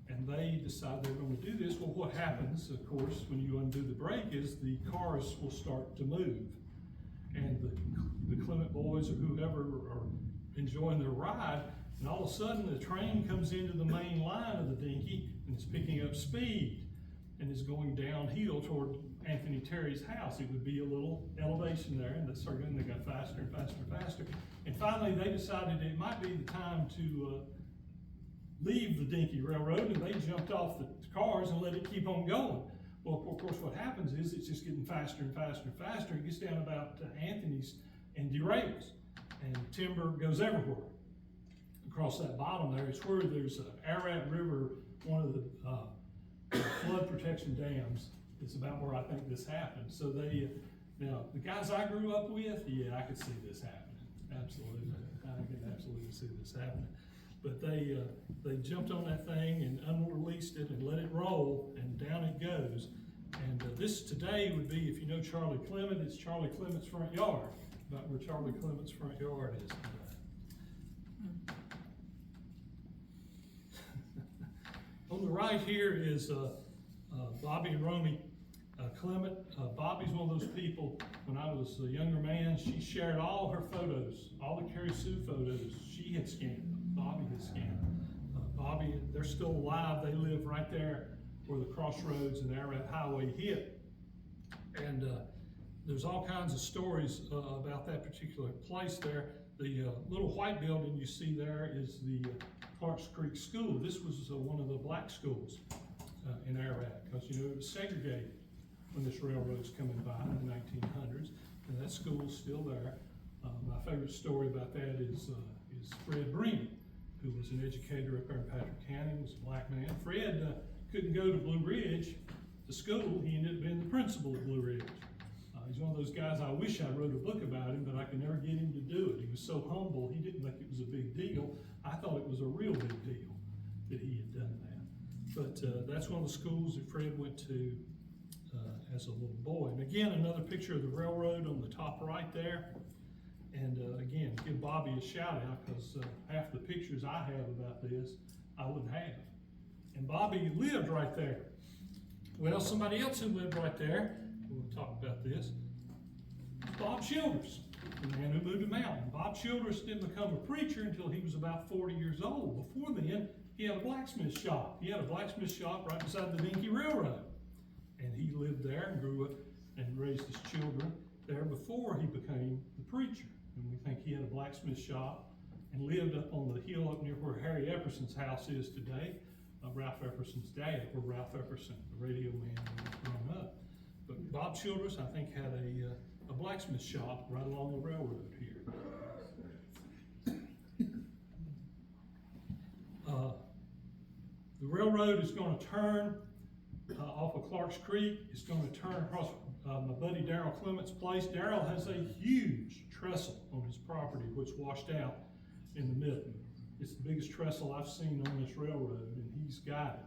and they decide they're going to do this. Well, what happens, of course, when you undo the brake is the cars will start to move. And the Clement boys or whoever are enjoying their ride, and all of a sudden the train comes into the main line of the Dinky and it's picking up speed and is going downhill toward Anthony Terry's house. It would be a little elevation there, and they got faster and faster and faster. And finally they decided it might be the time to leave the Dinky Railroad, and they jumped off the cars and let it keep on going. Well, of course, what happens is it's just getting faster and faster and faster. It gets down about Anthony's and derails, and timber goes everywhere. Across that bottom there, it's where there's Ararat River, one of the flood protection dams. It's about where I think this happened. So now the guys I grew up with, yeah, I could see this happening. Absolutely, I can absolutely see this happening. But they jumped on that thing and unreleased it and let it roll, and down it goes. And this today would be, if you know Charlie Clement, it's Charlie Clement's front yard, about where Charlie Clement's front yard is today. On the right here is Bobby and Romy Clement. Bobby's one of those people, when I was a younger man, she shared all her photos, all the Carrie Sue photos she had scanned them. Bobby had scanned them. Bobby, they're still alive. They live right there where the crossroads and the Ararat Highway hit. And there's all kinds of stories about that particular place there. The little white building you see there is the Clarks Creek School. This was one of the black schools in Ararat, because it was segregated when this railroad's coming by in the 1900s, and that school's still there. My favorite story about that is Fred Breen, who was an educator up there in Patrick County, was a black man. Fred couldn't go to Blue Ridge to school. He ended up being the principal at Blue Ridge. He's one of those guys, I wish I wrote a book about him, but I could never get him to do it. He was so humble, he didn't think it was a big deal. I thought it was a real big deal that he had done that. But that's one of the schools that Fred went to as a little boy. And again, another picture of the railroad on the top right there. And again, give Bobby a shout out, because half the pictures I have about this, I wouldn't have. And Bobby lived right there. Well, somebody else who lived right there, we'll talk about this, Bob Childers, the man who moved a mountain. Bob Childers didn't become a preacher until he was about 40 years old. Before then, he had a blacksmith shop. He had a blacksmith shop right beside the Dinky Railroad. And he lived there and grew up and raised his children there before he became the preacher. And we think he had a blacksmith shop and lived up on the hill up near where Harry Epperson's house is today. Ralph Epperson's dad, where Ralph Epperson, the radio man, was grown up. But Bob Childers, I think, had a blacksmith shop right along the railroad here. The railroad is going to turn off of Clarks Creek. It's going to turn across my buddy Darrell Clement's place. Darrell has a huge trestle on his property which washed out in the middle. It's the biggest trestle I've seen on this railroad, and he's got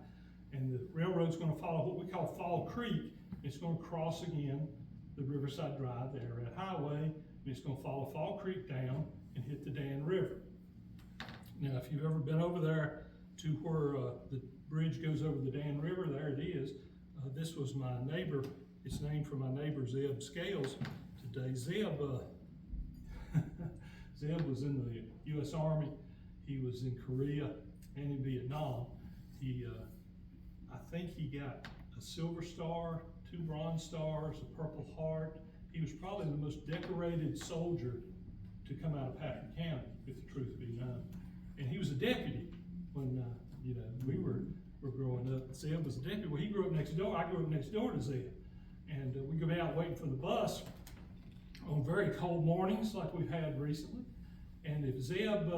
it. And the railroad's going to follow what we call Fall Creek. It's going to cross again the Riverside Drive, the Ararat Highway, and it's going to follow Fall Creek down and hit the Dan River. Now, if you've ever been over there to where the bridge goes over the Dan River, there it is. This was my neighbor. It's named for my neighbor Zeb Scales today. Zeb Zeb was in the U.S. Army. He was in Korea and in Vietnam. He, I think he got a Silver Star, 2 Bronze Stars, a Purple Heart. He was probably the most decorated soldier to come out of Patrick County, if the truth be known. And he was a deputy when, you know, we were growing up. Zeb was a deputy. Well, he grew up next door. I grew up next door to Zeb. And we go out waiting for the bus on very cold mornings like we've had recently. And if Zeb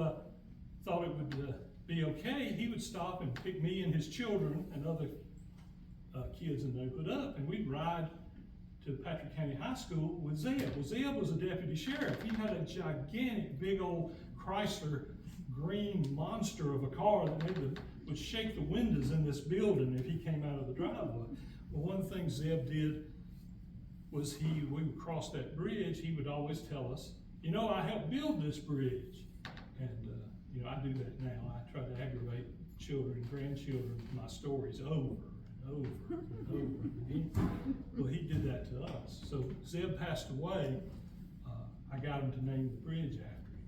thought it would be okay, he would stop and pick me and his children and other kids in the neighborhood up, and we'd ride to Patrick County High School with Zeb. Well, Zeb was a deputy sheriff. He had a gigantic, big old Chrysler green monster of a car that would shake the windows in this building if he came out of the driveway. Well, one thing Zeb did was we would cross that bridge, he would always tell us, you know, I helped build this bridge. And, you know, I do that now. I try to aggravate children and grandchildren with my stories over and over and over again. Well, he did that to us. So Zeb passed away. I got him to name the bridge after him.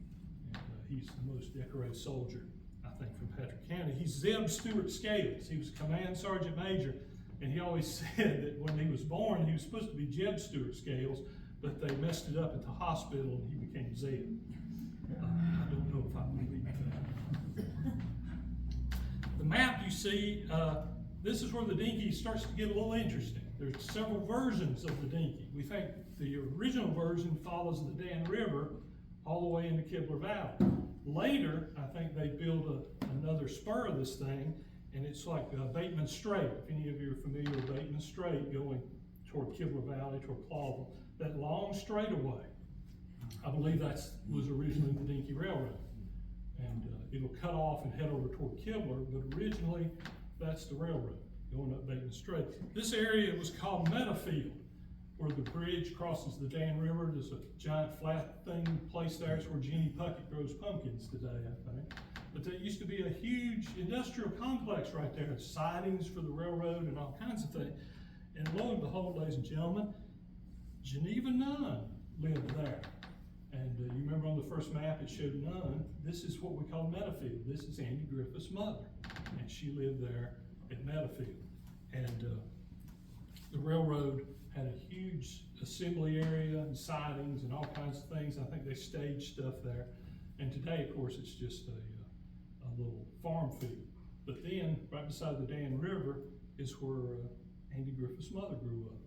And he's the most decorated soldier, I think, from Patrick County. He's Zeb Stewart Scales. He was Command Sergeant Major. And he always said that when he was born, he was supposed to be Jeb Stewart Scales, but they messed it up at the hospital and he became Zeb. I don't know if I believe that. The map you see, this is where the Dinky starts to get a little interesting. There's several versions of the Dinky. We think the original version follows the Dan River all the way into Kibler Valley. Later, I think they built another spur of this thing, and it's like Bateman Strait. If any of you are familiar with Bateman Strait going toward Kibler Valley, toward Clawville, that long straightaway, I believe that was originally the Dinky Railroad. And it'll cut off and head over toward Kibler, but originally that's the railroad going up Bateman Strait. This area was called Meadowfield, where the bridge crosses the Dan River. There's a giant flat thing placed there. It's where Jenny Puckett grows pumpkins today, I think. But there used to be a huge industrial complex right there, sidings for the railroad and all kinds of things. And lo and behold, ladies and gentlemen, Geneva Nunn lived there. And you remember on the first map it showed Nunn. This is what we call Meadowfield. This is Andy Griffith's mother. And she lived there at Meadowfield. And the railroad had a huge assembly area and sidings and all kinds of things. I think they staged stuff there. And today, of course, it's just a little farm field. But then, right beside the Dan River is where Andy Griffith's mother grew up.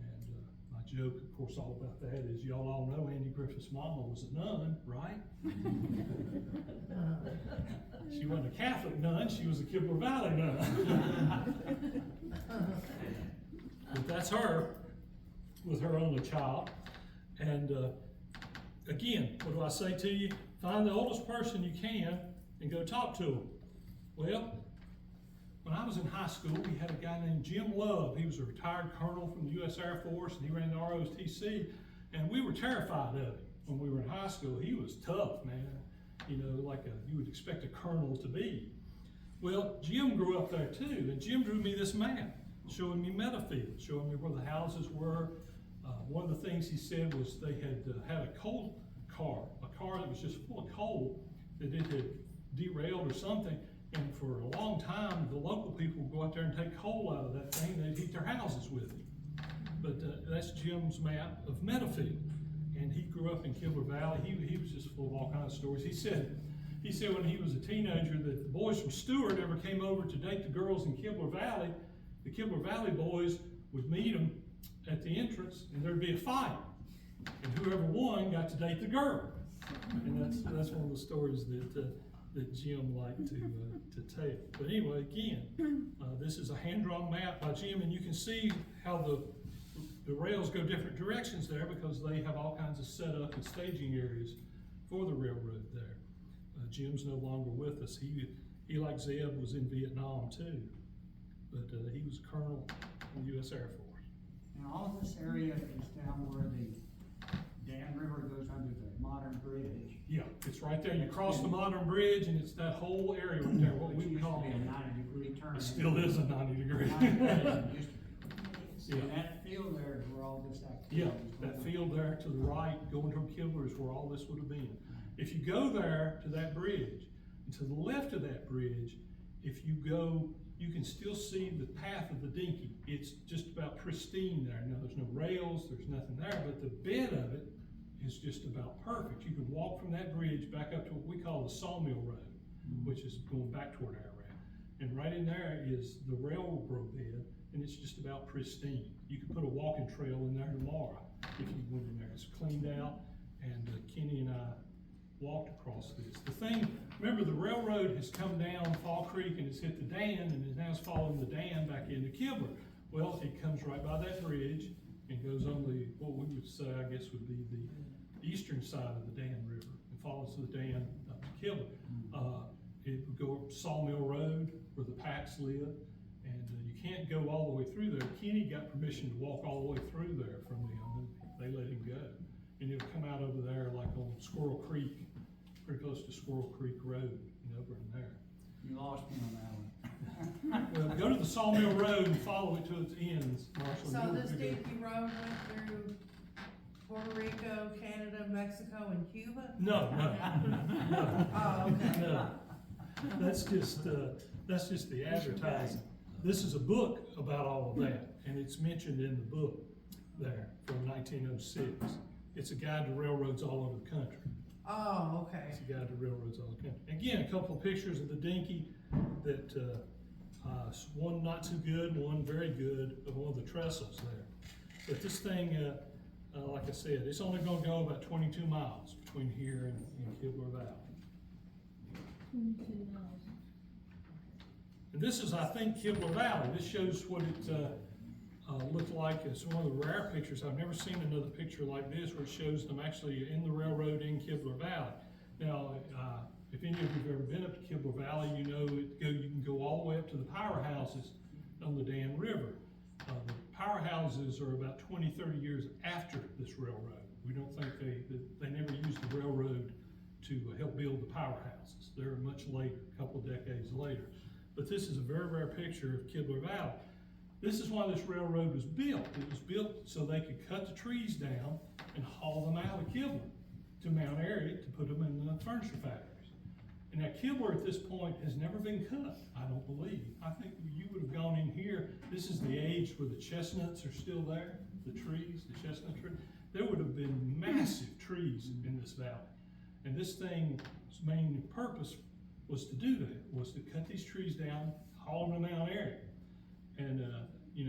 And my joke, of course, all about that is y'all all know Andy Griffith's mama was a nun, right? She wasn't a Catholic nun, she was a Kibler Valley nun. But that's her, with her only child. And again, what do I say to you? Find the oldest person you can and go talk to them. Well, when I was in high school, we had a guy named Jim Love. He was a retired colonel from the U.S. Air Force, and he ran the ROTC, and we were terrified of him when we were in high school. He was tough, man. You know, like you would expect a colonel to be. Well, Jim grew up there too, and Jim drew me this map, showing me Meadowfield, showing me where the houses were. One of the things he said was they had had a coal car, a car that was just full of coal, that it had derailed or something, and for a long time, the local people would go out there and take coal out of that thing, they'd heat their houses with it. But that's Jim's map of Meadowfield, and he grew up in Kibler Valley. He was just full of all kinds of stories. He said when he was a teenager that the boys from Stewart ever came over to date the girls in Kibler Valley. The Kibler Valley boys would meet them at the entrance, and there'd be a fight, and whoever won got to date the girl. And that's one of the stories that Jim liked to tell. But anyway, again, this is a hand-drawn map by Jim, and you can see how the rails go different directions there because they have all kinds of setup and staging areas for the railroad there. Jim's no longer with us. He like Zeb, was in Vietnam too, but he was a colonel in the U.S. Air Force. Now, all this area is down where the Dan River goes under the modern bridge. Yeah, it's right there. You cross the modern bridge, and it's that whole area right there, what we call a 90-degree turn. It still is a 90-degree. See, that field there is where all this activity Yeah, that field there to the right, going toward Kibler, is where all this would have been. If you go there to that bridge, and to the left of that bridge, if you go, you can still see the path of the Dinky. It's just about pristine there. Now, there's no rails, there's nothing there, but the bed of it is just about perfect. You can walk from that bridge back up to what we call the Sawmill Road, which is going back toward Airy. And right in there is the railroad bed, and it's just about pristine. You could put a walking trail in there tomorrow if you went in there. It's cleaned out, and Kenny and I walked across this. The thing, remember, the railroad has come down Fall Creek and it's hit the dam, and it now is following the dam back into Kibler. Well, it comes right by that bridge and goes on the, what we would say, I guess, would be the eastern side of the Dan River, and follows the dam up to Kibler. It would go up Sawmill Road where the Packs live, and you can't go all the way through there. Kenny got permission to walk all the way through there from them. They let him go. And it'll come out over there like on Squirrel Creek, pretty close to Squirrel Creek Road, over in there. You lost me on that one. Well, go to the Sawmill Road and follow it to its ends, Marshall. So You'll this figure it- Dinky Road went through Puerto Rico, Canada, Mexico, and Cuba? No, no. Oh, okay. No. That's just the advertising. This is a book about all of that, and it's mentioned in the book there from 1906. It's a guide to railroads all over the country. Oh, okay. It's a guide to railroads all over the country. Again, a couple of pictures of the Dinky that, one not too good, one very good, of one of the trestles there. But this thing, like I said, it's only gonna go about 22 miles between here and Kibler Valley. And this is, I think, Kibler Valley. This shows what it looked like. It's one of the rare pictures. I've never seen another picture like this where it shows them actually in the railroad in Kibler Valley. Now, if any of you have ever been up to Kibler Valley, you know you can go all the way up to the powerhouses on the Dan River. The powerhouses are about 20, 30 years after this railroad. We don't think they never used the railroad to help build the powerhouses. They're much later, a couple of decades later. But this is a very rare picture of Kibler Valley. This is why this railroad was built. It was built so they could cut the trees down and haul them out of Kibler to Mount Airy to put them in the furniture factories. And now Kibler at this point has never been cut, I don't believe. I think you would have gone in here. This is the age where the chestnuts are still there, the trees, the chestnut tree. There would have been massive trees in this valley. And this thing's main purpose was to do that, was to cut these trees down, haul them to Mount Airy. And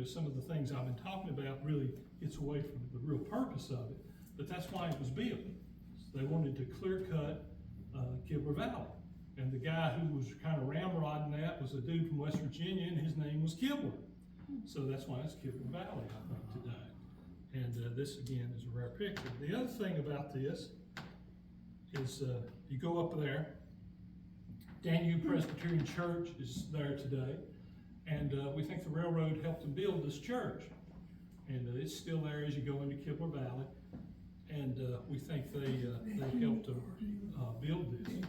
some of the things I've been talking about really gets away from the real purpose of it, but that's why it was built. They wanted to clear cut Kibler Valley. And the guy who was kind of ramrodding that was a dude from West Virginia, and his name was Kibler. So that's why it's Kibler Valley, I think, today. And this, again, is a rare picture. The other thing about this is you go up there, Danube Presbyterian Church is there today, and we think the railroad helped them build this church. And it's still there as you go into Kibler Valley, and we think they helped them build this.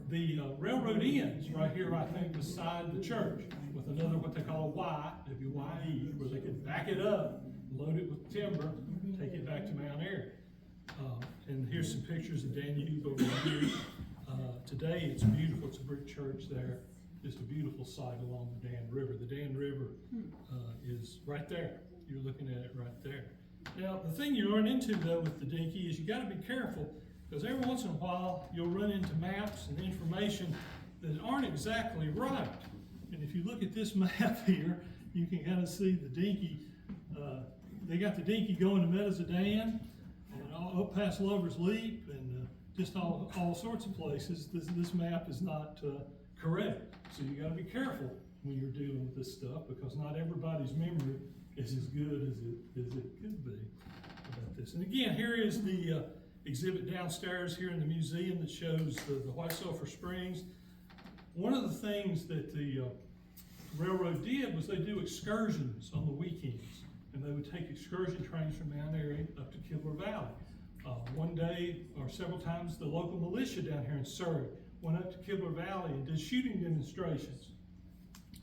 The railroad ends right here, I think, beside the church, with another what they call a Y, W-Y-E, where they could back it up, load it with timber, take it back to Mount Airy. And here's some pictures of Danube over here. Today it's beautiful. It's a brick church there. Just a beautiful sight along the Dan River. The Dan River is right there. You're looking at it right there. Now, the thing you run into, though, with the Dinky is you got to be careful, because every once in a while you'll run into maps and information that aren't exactly right. And if you look at this map here, you can kind of see the Dinky. They got the Dinky going to Meadows of Dan, and all up past Lover's Leap, and just all sorts of places. This map is not correct. So you got to be careful when you're dealing with this stuff, because not everybody's memory is as good as it could be about this. And again, here is the exhibit downstairs here in the museum that shows the White Sulphur Springs. One of the things that the railroad did was they do excursions on the weekends, and they would take excursion trains from Mount Airy up to Kibler Valley. One day or several times, the local militia down here in Surrey went up to Kibler Valley and did shooting demonstrations,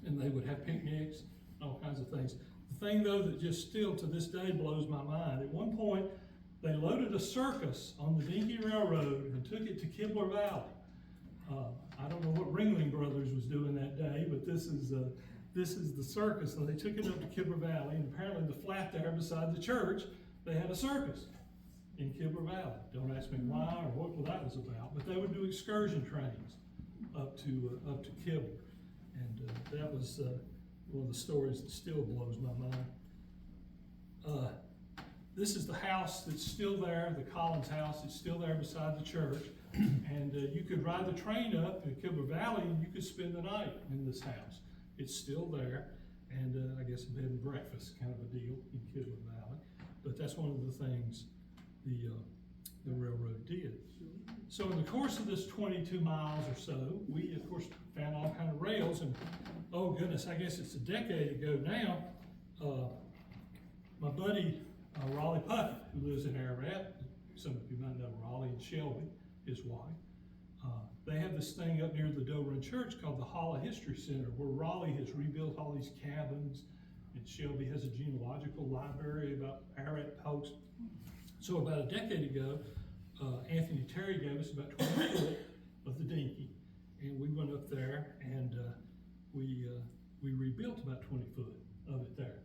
and they would have picnics, all kinds of things. The thing, though, that just still to this day blows my mind, at one point they loaded a circus on the Dinky Railroad and took it to Kibler Valley. I don't know what Ringling Brothers was doing that day, but this is the circus. And they took it up to Kibler Valley, and apparently the flat there beside the church, they had a circus in Kibler Valley. Don't ask me why or what that was about, but they would do excursion trains up to Kibler, and that was one of the stories that still blows my mind. This is the house that's still there, the Collins house. It's still there beside the church, and you could ride the train up to Kibler Valley, and you could spend the night in this house. It's still there, and I guess a bed and breakfast kind of a deal in Kibler Valley. But that's one of the things the railroad did. So in the course of this 22 miles or so, we of course found all kind of rails, and oh goodness, I guess it's a decade ago now. My buddy Raleigh Puckett, who lives in Ararat, some of you might know Raleigh and Shelby, his wife. They have this thing up near the Dobrin Church called the Hall of History Center, where Raleigh has rebuilt all these cabins, and Shelby has a genealogical library about Ararat folks. So about a decade ago, Anthony Terry gave us about 20 foot of the Dinky, and we went up there and we rebuilt about 20 foot of it there.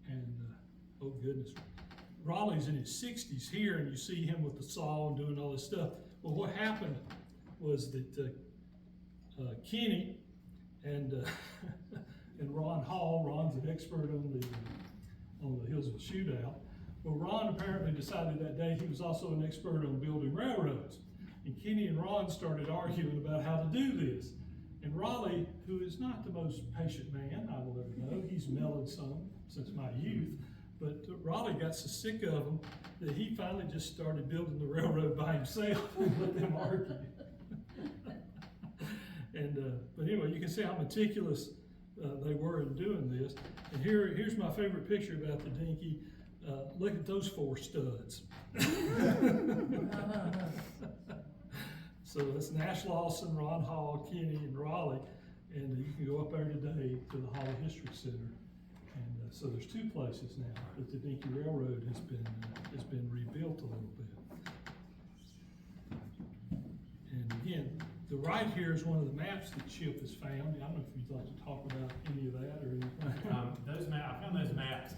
And oh goodness, Raleigh's in his 60s here, and you see him with the saw and doing all this stuff. Well, what happened was that Kenny and and Ron Hall, Ron's an expert on the Hillsville Shootout. Well, Ron apparently decided that day he was also an expert on building railroads. And Kenny and Ron started arguing about how to do this. And Raleigh, who is not the most patient man I will ever know, he's mellowed some since my youth, but Raleigh got so sick of them that he finally just started building the railroad by himself and let them argue. And but anyway, you can see how meticulous they were in doing this. And here's my favorite picture about the Dinky. Look at those 4 studs. So that's Nash Lawson, Ron Hall, Kenny, and Raleigh. And you can go up there today to the Hall of History Center. And so there's 2 places now that the Dinky Railroad has been rebuilt a little bit. And again, the right here is one of the maps that Chip has found. I don't know if you'd like to talk about any of that or anything. Those maps, I found those maps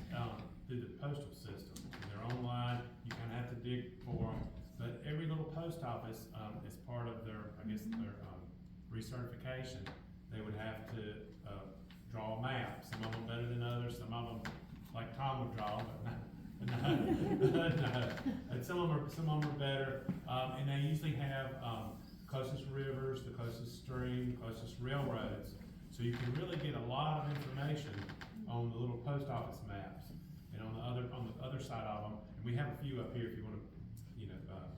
through the postal system. They're online. You kind of have to dig for them. But every little post office, as part of their, I guess, their recertification, they would have to draw a map. Some of them better than others. Some of them, like Tom would draw, but no. And some of them are better. And they usually have closest rivers, the closest stream, closest railroads. So you can really get a lot of information on the little post office maps. And on the other side of them, and we have a few up here if you want to,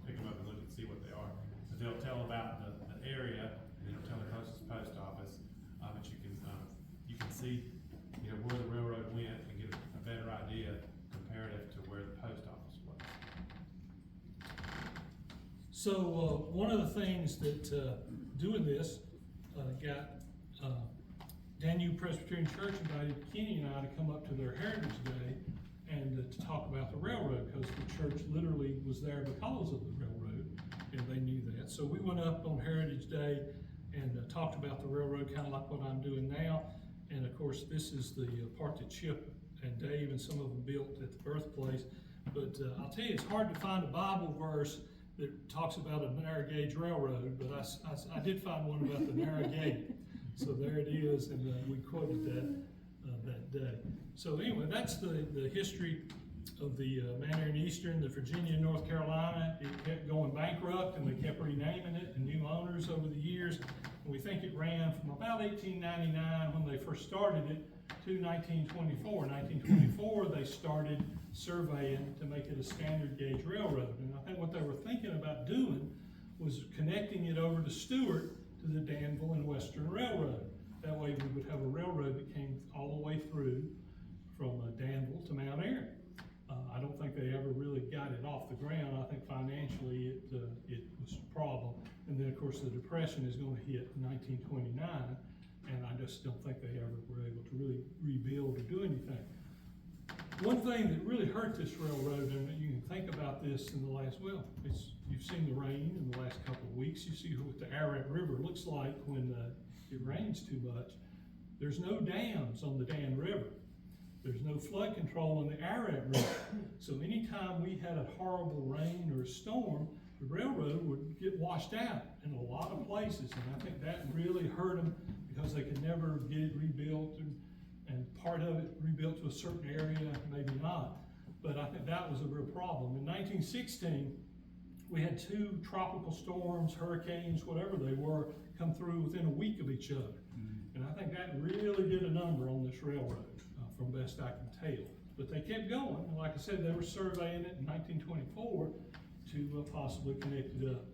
pick them up and look and see what they are. But they'll tell about the area, and it'll tell the closest post office. But you can see, where the railroad went and get a better idea comparative to where the post office was. So one of the things that doing this got Danube Presbyterian Church invited Kenny and I to come up to their Heritage Day and to talk about the railroad, because the church literally was there because of the railroad, and they knew that. So we went up on Heritage Day and talked about the railroad, kind of like what I'm doing now. And of course, this is the part that Chip and Dave and some of them built at the birthplace. But I'll tell you, it's hard to find a Bible verse that talks about a narrow gauge railroad, but I did find one about the narrow gauge. So there it is, and we quoted that day. So anyway, that's the history of the Mount Airy and Eastern, the Virginia and North Carolina. It kept going bankrupt, and they kept renaming it and new owners over the years. And we think it ran from about 1899 when they first started it to 1924. 1924, they started surveying to make it a standard gauge railroad. And I think what they were thinking about doing was connecting it over to Stewart to the Danville and Western Railroad. That way we would have a railroad that came all the way through from Danville to Mount Airy. I don't think they ever really got it off the ground. I think financially it was a problem. And then of course the Depression is going to hit in 1929, and I just don't think they ever were able to really rebuild or do anything. One thing that really hurt this railroad, and you can think about this in the last, well, you've seen the rain in the last couple of weeks. You see what the Airy River looks like when it rains too much. There's no dams on the Dan River. There's no flood control on the Airy River. So anytime we had a horrible rain or a storm, the railroad would get washed out in a lot of places. And I think that really hurt them because they could never get it rebuilt, and part of it rebuilt to a certain area, maybe not. But I think that was a real problem. In 1916, we had 2 tropical storms, hurricanes, whatever they were, come through within a week of each other. And I think that really did a number on this railroad, from best I can tell. But they kept going, and like I said, they were surveying it in 1924 to possibly connect it up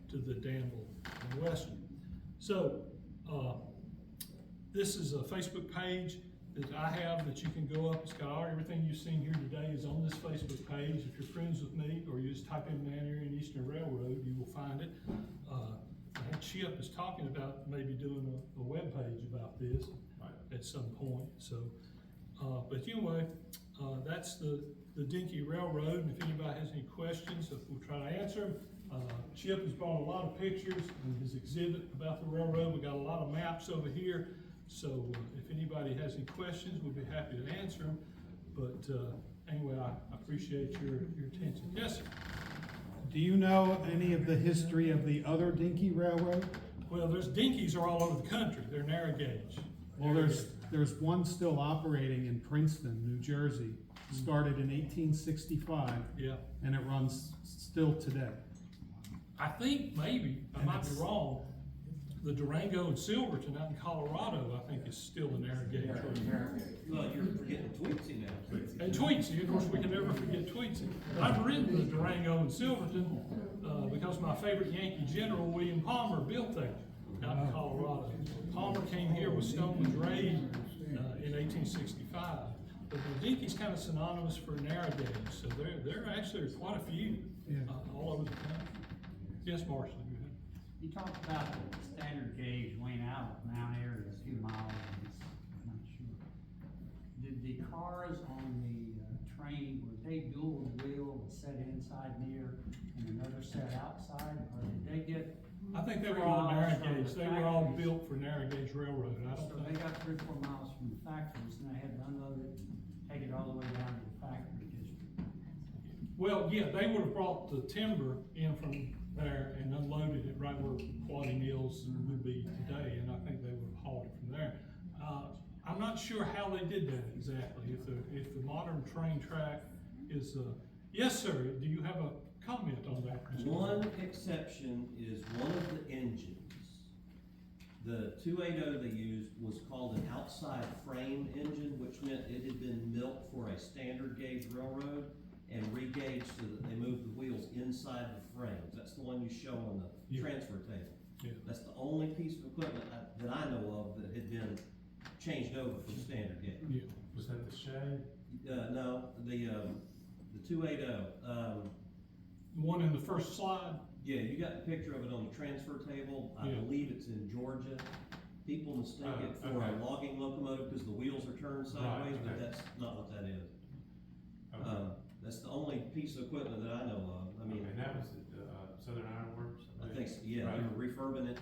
to the Danville and Western. So, this is a Facebook page that I have that you can go up. It's got everything you've seen here today is on this Facebook page. If you're friends with me, or you just type in Mount Airy and Eastern Railroad, you will find it. I had Chip is talking about maybe doing a web page about this at some point. So, but anyway, that's the Dinky Railroad, and if anybody has any questions, we'll try to answer them. Chip has brought a lot of pictures in his exhibit about the railroad. We got a lot of maps over here, so if anybody has any questions, we'll be happy to answer them. But anyway, I appreciate your attention. Yes, sir. Do you know any of the history of the other Dinky Railroad? Well, there's Dinkies are all over the country. They're narrow gauge. Well, there's one still operating in Princeton, New Jersey. Started in 1865. Yeah. And it runs still today. I think maybe, I might be wrong, the Durango and Silverton out in Colorado, I think is still an narrow gauge. Well, you're forgetting Tweetsy now. And Tweetsy, of course, we can never forget Tweetsy. I've ridden the Durango and Silverton because my favorite Yankee general, William Palmer, built there out in Colorado. Palmer came here with Stoneman's Raid in 1865. But the Dinky's kind of synonymous for narrow gauge, so there actually are quite a few all over the country. Yes, Marshall, go ahead. You talked about the standard gauge went out of Mount Airy a few miles, I'm not sure. Did the cars on the train, were they dual wheel, a set inside near and another set outside, or did they get? I think they were all narrow gauge. They were all built for narrow gauge railroad. So they got 3 or 4 miles from the factories, and they had to unload it, take it all the way down to the factory district. Well, yeah, they would have brought the timber in from there and unloaded it right where Quality Mills would be today, and I think they would have hauled it from there. I'm not sure how they did that exactly. If the modern train track is, yes, sir. Do you have a comment on that? One exception is one of the engines. The 280 they used was called an outside frame engine, which meant it had been built for a standard gauge railroad and regauged so that they moved the wheels inside the frames. That's the one you show on the transfer table. Yeah. That's the only piece of equipment that I know of that had been changed over from standard gauge. Yeah. Was that the shade? No, the 280. The one in the first slide? Yeah, you got the picture of it on the transfer table. I believe it's in Georgia. People mistake it for a logging locomotive because the wheels are turned sideways, but that's not what that is. That's the only piece of equipment that I know of. I mean, and that was at Southern Iron Works? I think so, yeah, Right. they were refurbing it.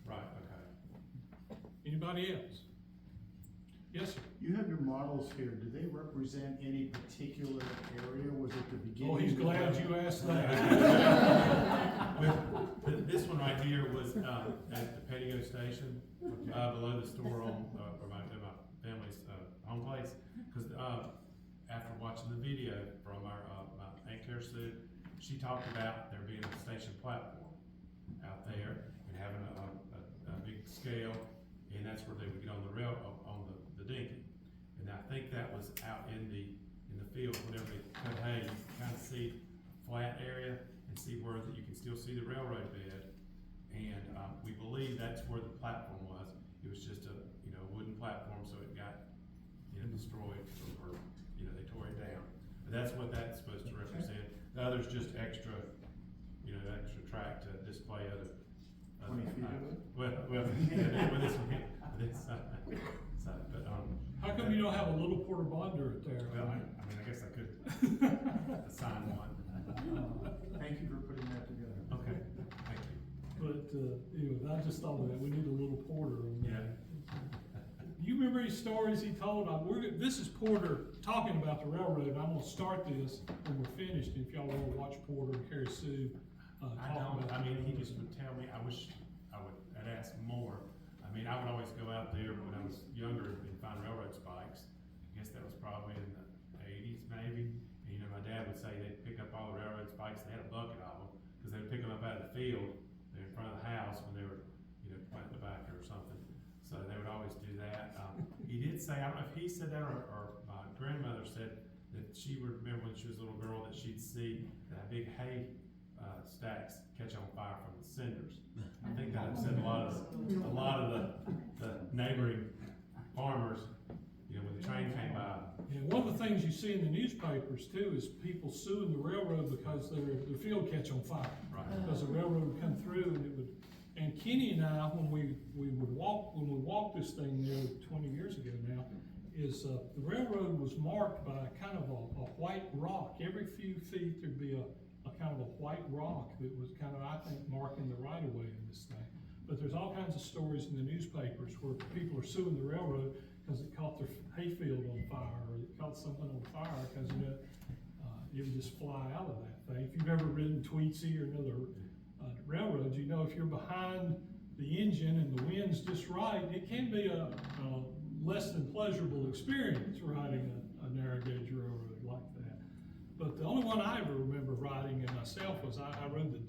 Right, okay. Anybody else? Yes, sir. You have your models here. Do they represent any particular area? Was it the beginning? Oh, he's glad you asked that. This one right here was at the Pettigo Station, below the store on my family's home place. Because after watching the video from my Aunt Claire Sue, she talked about there being a station platform out there and having a big scale, and that's where they would get on the rail on the Dinky. And I think that was out in the field whenever they cut hay, you can kind of see flat area and see where you can still see the railroad bed. And we believe that's where the platform was. It was just a wooden platform, so it got destroyed or they tore it down. But that's what that's supposed to represent. The other's just extra, extra track to display other 20 feet of it? Well, with this one, this side. But How come you don't have a little porta bonder there? well, I mean, I guess guess I could assign one. Thank you for putting that together. Okay, thank you. But, anyway, I just thought of that, we need a little Porter on that. Do you remember any stories he told? This is Porter talking about the railroad. I'm gonna start this when we're finished, if y'all wanna watch Porter and Carrie Sue, I talk don't, about. I mean, he just would tell me, I wish I'd ask more. I mean, I would always go out there when I was younger and find railroad spikes. I guess that was probably in the 80s maybe. And, you know, my dad would say they'd pick up all the railroad spikes, they had a bucket of them, because they would pick them up out of the field, they're in front of the house when they were, you know, planting tobacco or something. So they would always do that. He did say, I don't know if he said that or my grandmother said that she would remember when she was a little girl that she'd see that big hay stacks catch on fire from the cinders. I think that upset a lot of the neighboring farmers, you know, when the train came by. And one of the things you see in the newspapers too is people suing the railroad because their field catch on fire. Right. Because the railroad would come through and it would, and Kenny and I, when we walked this thing nearly 20 years ago now, is, the railroad was marked by kind of a white rock. Every few feet there'd be a kind of a white rock that was kind of, I think, marking the right of way in this thing. But there's all kinds of stories in the newspapers where people are suing the railroad because it caught their hayfield on fire, or it caught something on fire because, you know, it would just fly out of that thing. If you've ever ridden Tweetsie or another railroads, you know if you're behind the engine and the wind's just right, it can be a less than pleasurable experience riding a narrow gauge railroad like that. But the only one I ever remember riding in myself was I rode the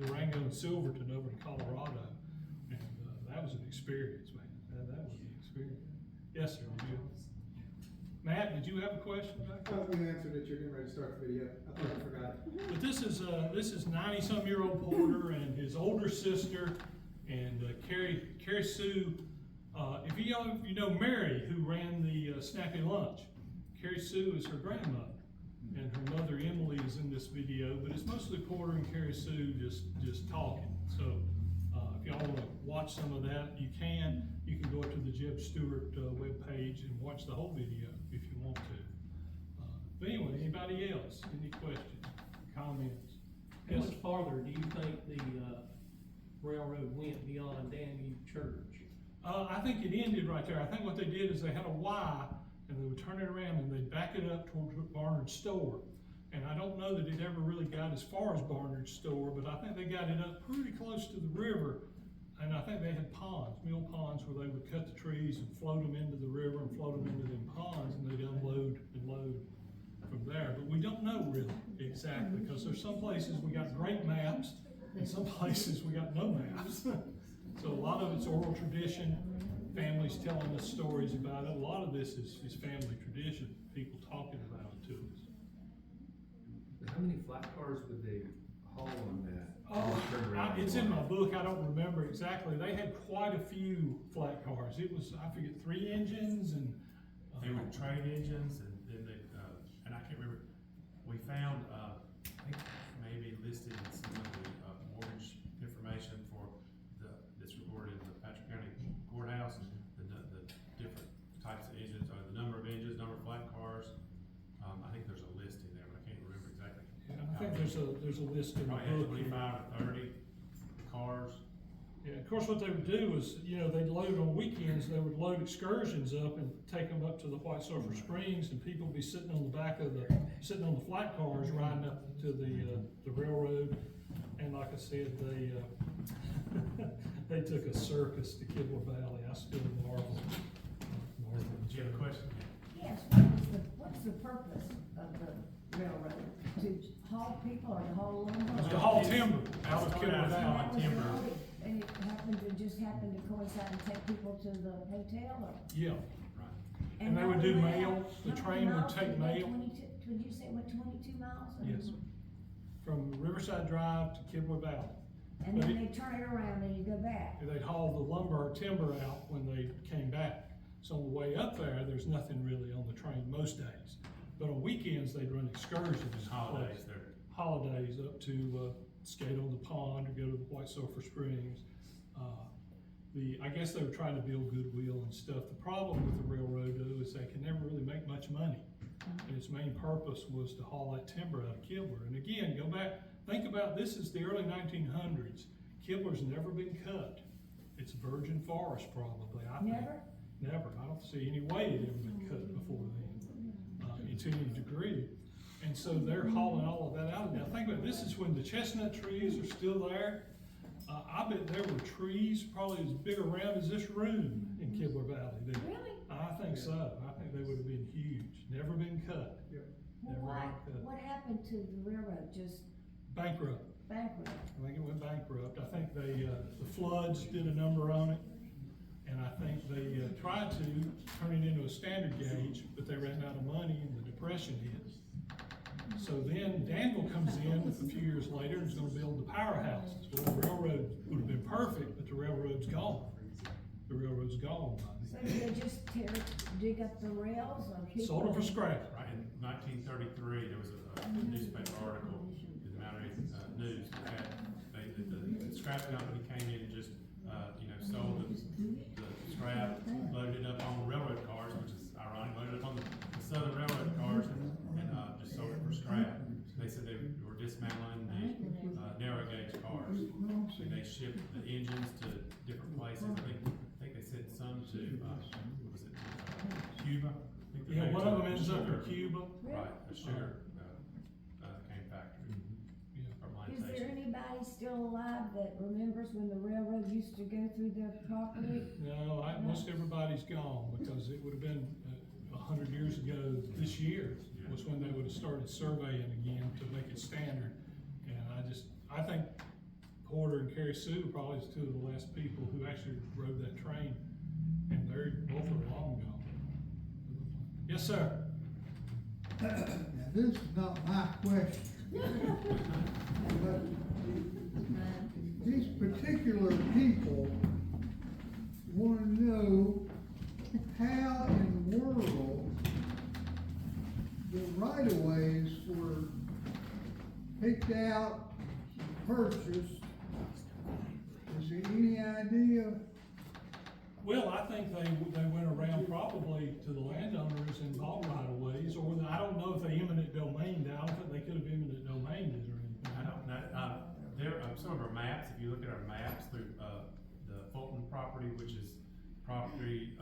Durango and Silverton over to Colorado, and that was an experience, man. That was an experience. Yes, sir. Did you? Matt, did you have a question back there? You answered it, you're getting ready to start the video. I thought I forgot it. But this is 90-some-year-old Porter and his older sister, and Carrie Sue. If you know Mary, who ran the Snappy Lunch, Carrie Sue is her grandmother, and her mother Emily is in this video. But it's mostly Porter and Carrie Sue just talking. So if y'all want to watch some of that, you can. You can go up to the Jeb Stewart webpage and watch the whole video if you want to. But anyway, anybody else? Any questions, comments? How much farther do you think the railroad went beyond Danby Church? I think it ended right there. I think what they did is they had a Y and they would turn it around and they'd back it up towards Barnard's store. And I don't know that it ever really got as far as Barnard's store, but I think they got it up pretty close to the river. And I think they had ponds, mill ponds, where they would cut the trees and float them into the river and float them into them ponds, and they'd unload and load from there. But we don't know really exactly, because there's some places we got great maps, and some places we got no maps. So a lot of it's oral tradition, families telling us stories about it. A lot of this is family tradition, people talking about it to us. How many flat cars would they haul on that? It's in my book, I don't remember exactly. They had quite a few flat cars. It was, I forget, 3 engines and. They were train engines, and then they, and I can't remember, we found, I think maybe listed in some of the mortgage information for that's recorded in the Patrick County Courthouse, the different types of engines, or the number of engines, number of flat cars. I think there's a list in there, but I can't remember exactly. Yeah, I think there's a list in the Probably book. had 25 or 30 cars. Yeah, of course, what they would do is, you know, they'd load on weekends, they would load excursions up and take them up to the White Sulphur Springs, and people would be sitting on the back of sitting on the flat cars riding up to the railroad. And like I said, they took a circus to Kibble Valley. I still marvel. Did you have a question? Yes, what's the purpose of the railroad? To haul people or to haul lumber? To haul timber out of Kibble Valley. And it just happened to coincide and take people to the hotel, or? Yeah. Right. And they would do mail, the train would take mail. Did you say what, 22 miles? Yes. From Riverside Drive to Kibble Valley. And then they turn it around and you go back. They'd haul the lumber or timber out when they came back. So on the way up there, there's nothing really on the train most days. But on weekends, they'd run excursions. Holidays there. Holidays up to skate on the pond or go to the White Sulphur Springs. I guess they were trying to build goodwill and stuff. The problem with the railroad, though, is they can never really make much money. And its main purpose was to haul that timber out of Kibler. And again, go back, think about this is the early 1900s. Kibler's never been cut. It's virgin forest probably, I think. Never? Never. I don't see any way it ever been cut before then, to any degree. And so they're hauling all of that out. Now think about it, this is when the chestnut trees are still there. I bet there were trees probably as big around as this room in Kibler Valley then. Really? I think so. I think they would have been huge. Never been cut. Well, Never been cut. what happened to the railroad? Just Bankrupt. bankrupt? I think it went bankrupt. I think they, the floods did a number on it. And I think they tried to turn it into a standard gauge, but they ran out of money and the Depression hit. So then Danville comes in a few years later and is gonna build the powerhouses. Well, the railroad would have been perfect, but the railroad's gone. The railroad's gone. So did they just dig up the rails or people? Sold them for scrap. Right, in 1933, there was a newspaper article in the Mount Airy News that had, the scrap company came in and just, sold the scrap, loaded it up on railroad cars, which is ironic, loaded it up on the Southern Railroad cars and just sold it for scrap. They said they were dismantling the narrow gauge cars. And they shipped the engines to different places. I think they sent some to, was it Cuba? I think Yeah, one of them ends up in Cuba. Right, a sugar cane factory. Or Is there plantation. anybody still alive that remembers when the railroad used to go through their property? No, most everybody's gone because it would have been 100 years ago this year was when they would have started surveying again to make it standard. And I think Porter and Carrie Sue probably is two of the last people who actually rode that train, and they're both are long gone. Yes, sir. Now, this is not my question. But these particular people want to know how in the world the right-of-ways were picked out, purchased. Is there any idea? Well, I think they went around probably to the landowners and bought right-of-ways, or I don't know if they eminent domained out, but they could have eminent domained it or anything. I don't know, some of our maps, if you look at our maps through, the Fulton property, which is property,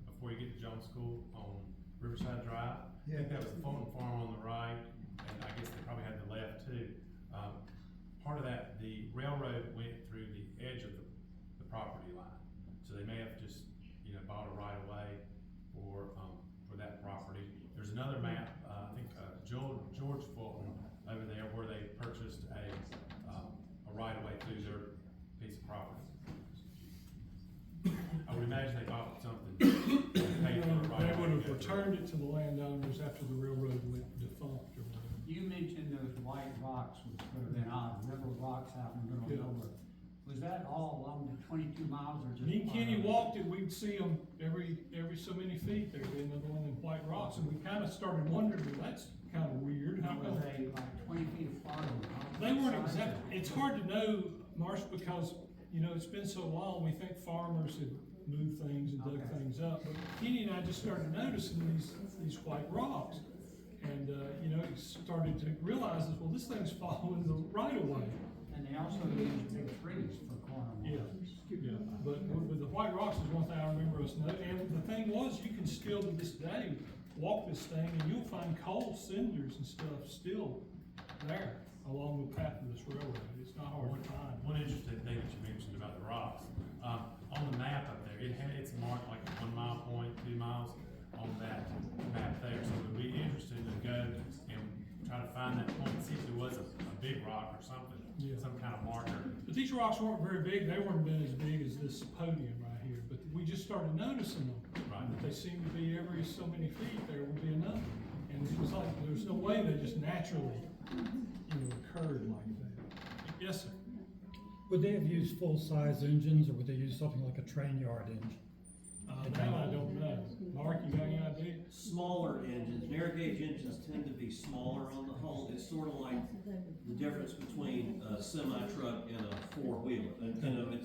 before you get to Jones School on Riverside Drive. I think that was the Fulton Farm on the right, and I guess they probably had the left too. Part of that, the railroad went through the edge of the property line. So they may have just, bought a right of way for that property. There's another map, I think, George Fulton over there where they purchased a right of way through their piece of property. I would imagine they bought something. They would have returned it to the landowners after the railroad went defunct or whatever. You mentioned those white rocks, which could have been odd, river rocks out in the middle of nowhere. Was that all along the 22 miles or just? Me and Kenny walked it, we'd see them every so many feet, there'd be another one in white rocks, and we kinda started wondering, well, that's kinda weird. How Were come? they like 20 feet apart? They weren't exact, it's hard to know, Marsh, because, it's been so long, we think farmers have moved things and dug things up, but Kenny and I just started noticing these white rocks. And, he started to realize that, well, this thing's following the right of way. And they also used big trees for corner markers. Yeah, but with the white rocks is one thing I remember us knowing, and the thing was, you can still to this day walk this thing and you'll find coal cinders and stuff still there along the path of this railroad. It's not hard to find. One interesting thing that you mentioned about the rocks, on the map up there, it's marked like a 1 mile point, 2 miles on that map there. So it would be interesting to go and try to find that point, see if there was a big rock or something, some kind of marker. But these rocks weren't very big. They weren't been as big as this podium right here. But we just started noticing them. Right. They seemed to be every so many feet there would be another. And it was like, there's no way they just naturally, occurred like that. Yes, sir. Would they have used full-size engines, or would they use something like a train yard engine? That I don't know. Mark, you got any idea? Smaller engines, narrow gauge engines tend to be smaller on the whole. It's sort of like the difference between a semi-truck and a four-wheeler. And,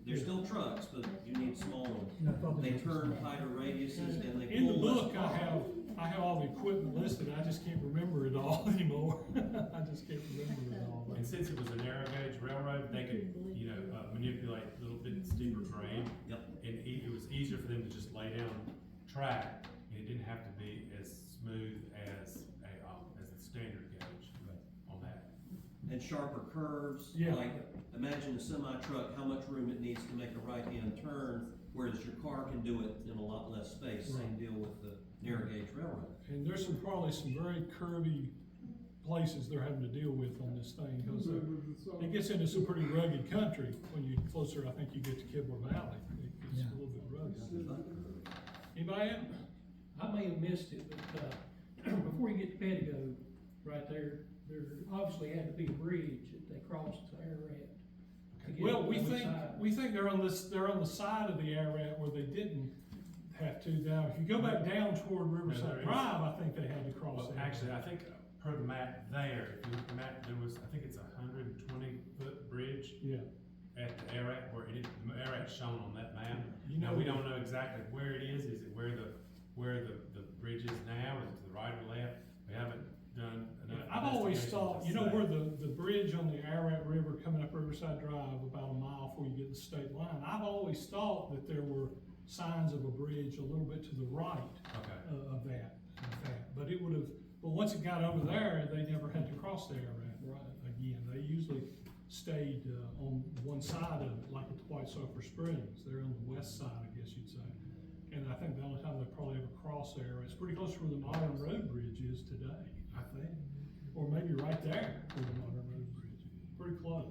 they're still trucks, but you need smaller ones. They turn tighter radiuses and they In the pull less book, I power. have have all the equipment listed, I just can't remember it all anymore. I just can't remember it all. And since it was a narrow gauge railroad, they could, manipulate a little bit steeper grade. Yep. And it was easier for them to just lay down track, and it didn't have to be as smooth as the standard gauge on that. And sharper curves, Yeah. like, imagine a semi-truck, how much room it needs to make a right-hand turn, whereas your car can do it in a lot less space, same deal with the narrow gauge railroad. And there's probably some very curvy places they're having to deal with on this thing, because it gets into some pretty rugged country when you closer, I think you get to Kibble Valley. It gets a little bit rugged. Anybody else? I may have missed it, but, before you get to Pettigo, right there obviously had to be a bridge that they crossed to Ararat. to get Well, to we the think, side. they're on the side of the Ararat where they didn't have to. Now, if you go back down toward Riverside Drive, I think they had to cross Well, there. actually, I think per the map there, if you look at the map, there was, I think it's 120-foot bridge. Yeah. At the Ararat, the Ararat's shown on that map. Now, we don't know exactly where it is. Is it where the bridge is now? Is it to the right or left? We haven't done enough. I've always investigation thought, to you know say. where the bridge on the Ararat River coming up Riverside Drive, about a mile before you get to the state line, I've always thought that there were signs of a bridge a little bit to the right of that, but it would have, but once it got over there, they never had to cross the Ararat again. They usually stayed on one side of it, like at the White Sulphur Springs. They're on the west side, I guess you'd say. And I think the only time they probably ever crossed there, it's pretty close to where the modern road bridge is today, I think. Or maybe right there where the modern road bridge is. Pretty close,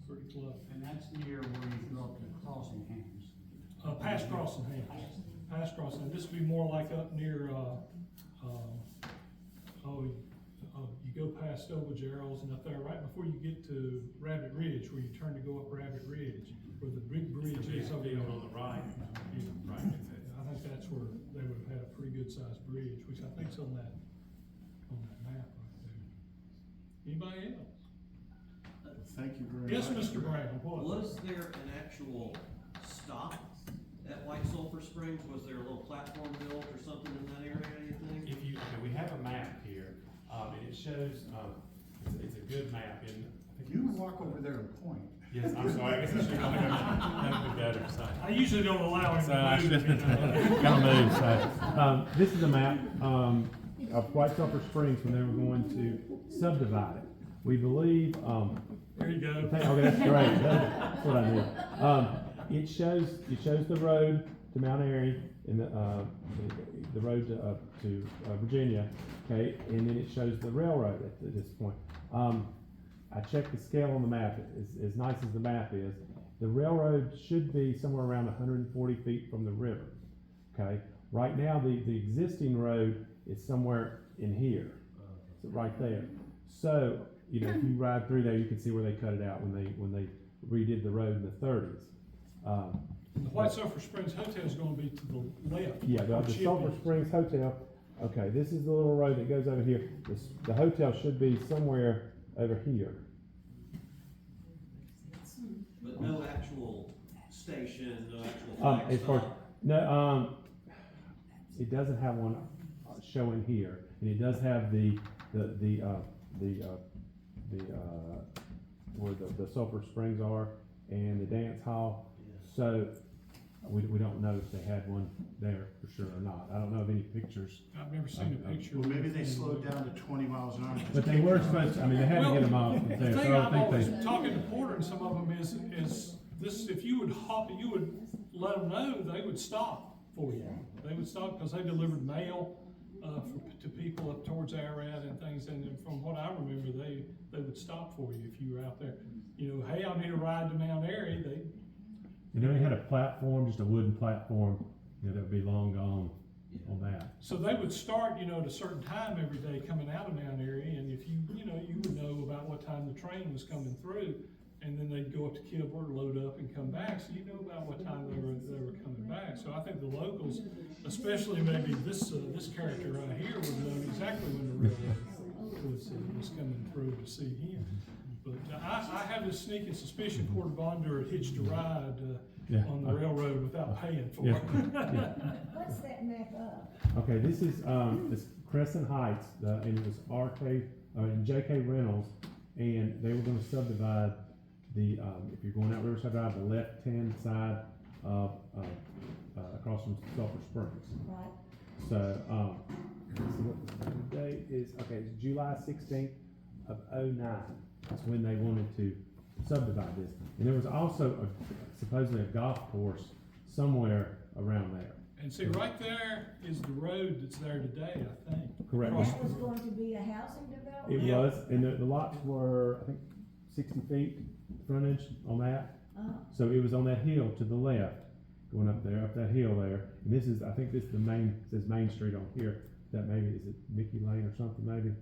pretty close. And that's near where you go up to Crossing Hands. Past Crossing Hands, past Crossing. This would be more like up near, you go past Stovall Gerald's and up there, right before you get to Rabbit Ridge, where you turn to go up Rabbit Ridge, where the big bridge is over there. On the right. Yeah. Right. I think that's where they would have had a pretty good sized bridge, which I think's on that map right there. Anybody else? Thank you very Yes, much. Mr. Brown, what? Was there an actual stop at White Sulphur Springs? Was there a little platform built or something in that area, do you think? We have a map here, and it shows, it's a good map, and I think. You can walk over there and point. Yes, I'm sorry, I guess I should have been better, so. I usually don't allow him to move. Gotta move, so. This is a map, of White Sulphur Springs when they were going to subdivide it. We believe, There you go. okay, that's great, that's what I did. It shows the road to Mount Airy and the road to Virginia, okay, and then it shows the railroad at this point. I checked the scale on the map. As nice as the map is, the railroad should be somewhere around 140 feet from the river, okay? Right now, the existing road is somewhere in here, so right there. So, if you ride through there, you can see where they cut it out when they redid the road in the 30s. The White Sulphur Springs Hotel is gonna be to the left. Yeah, the Sulphur Springs Hotel, okay, this is the little road that goes over here. The hotel should be somewhere over here. But no actual station, no actual flag As far, stop? no, it doesn't have one showing here, and it does have where the Sulphur Springs are and the dance hall. So we don't know if they had one there for sure or not. I don't know of any pictures. I've never seen a picture. Well, maybe they slowed down to 20 miles an hour. But they were supposed to, they had to get them off The there, thing so I I'm think always they. talking to Porter and some of them is this, if you would let them know, they would stop for you. They would stop because they delivered mail, to people up towards Ararat and things, and from what I remember, they would stop for you if you were out there. Hey, I need a ride to Mount Airy, And then they had a platform, just a wooden platform, that would be long gone on that. So they would start, at a certain time every day coming out of Mount Airy, and if you would know about what time the train was coming through, and then they'd go up to Kibble, load up and come back, so you know about what time they were coming back. So I think the locals, especially maybe this character right here, would know exactly when the railroad was coming through to see him. But I have a sneaking suspicion Porter Bonder hitched a ride Yeah. on the railroad without paying for Yeah. it. What's that map of? Okay, this is, it's Crescent Heights, and it was J.K. Reynolds, and they were gonna subdivide the, if you're going out Riverside Drive, the left-hand side of, across from Sulphur Springs. Right. So, let's see what the date is, okay, it's July 16th of '09, that's when they wanted to subdivide this. And there was also supposedly a golf course somewhere around there. And see, right there is the road that's there today, I think. Correct. That was going to be a housing development? It was, and the lots were, I think, 60 feet frontage on that. So it was on that hill to the left, going up there, up that hill there. And this is, I think this is the main, it says Main Street on here. That maybe, is it Mickey Lane or something maybe?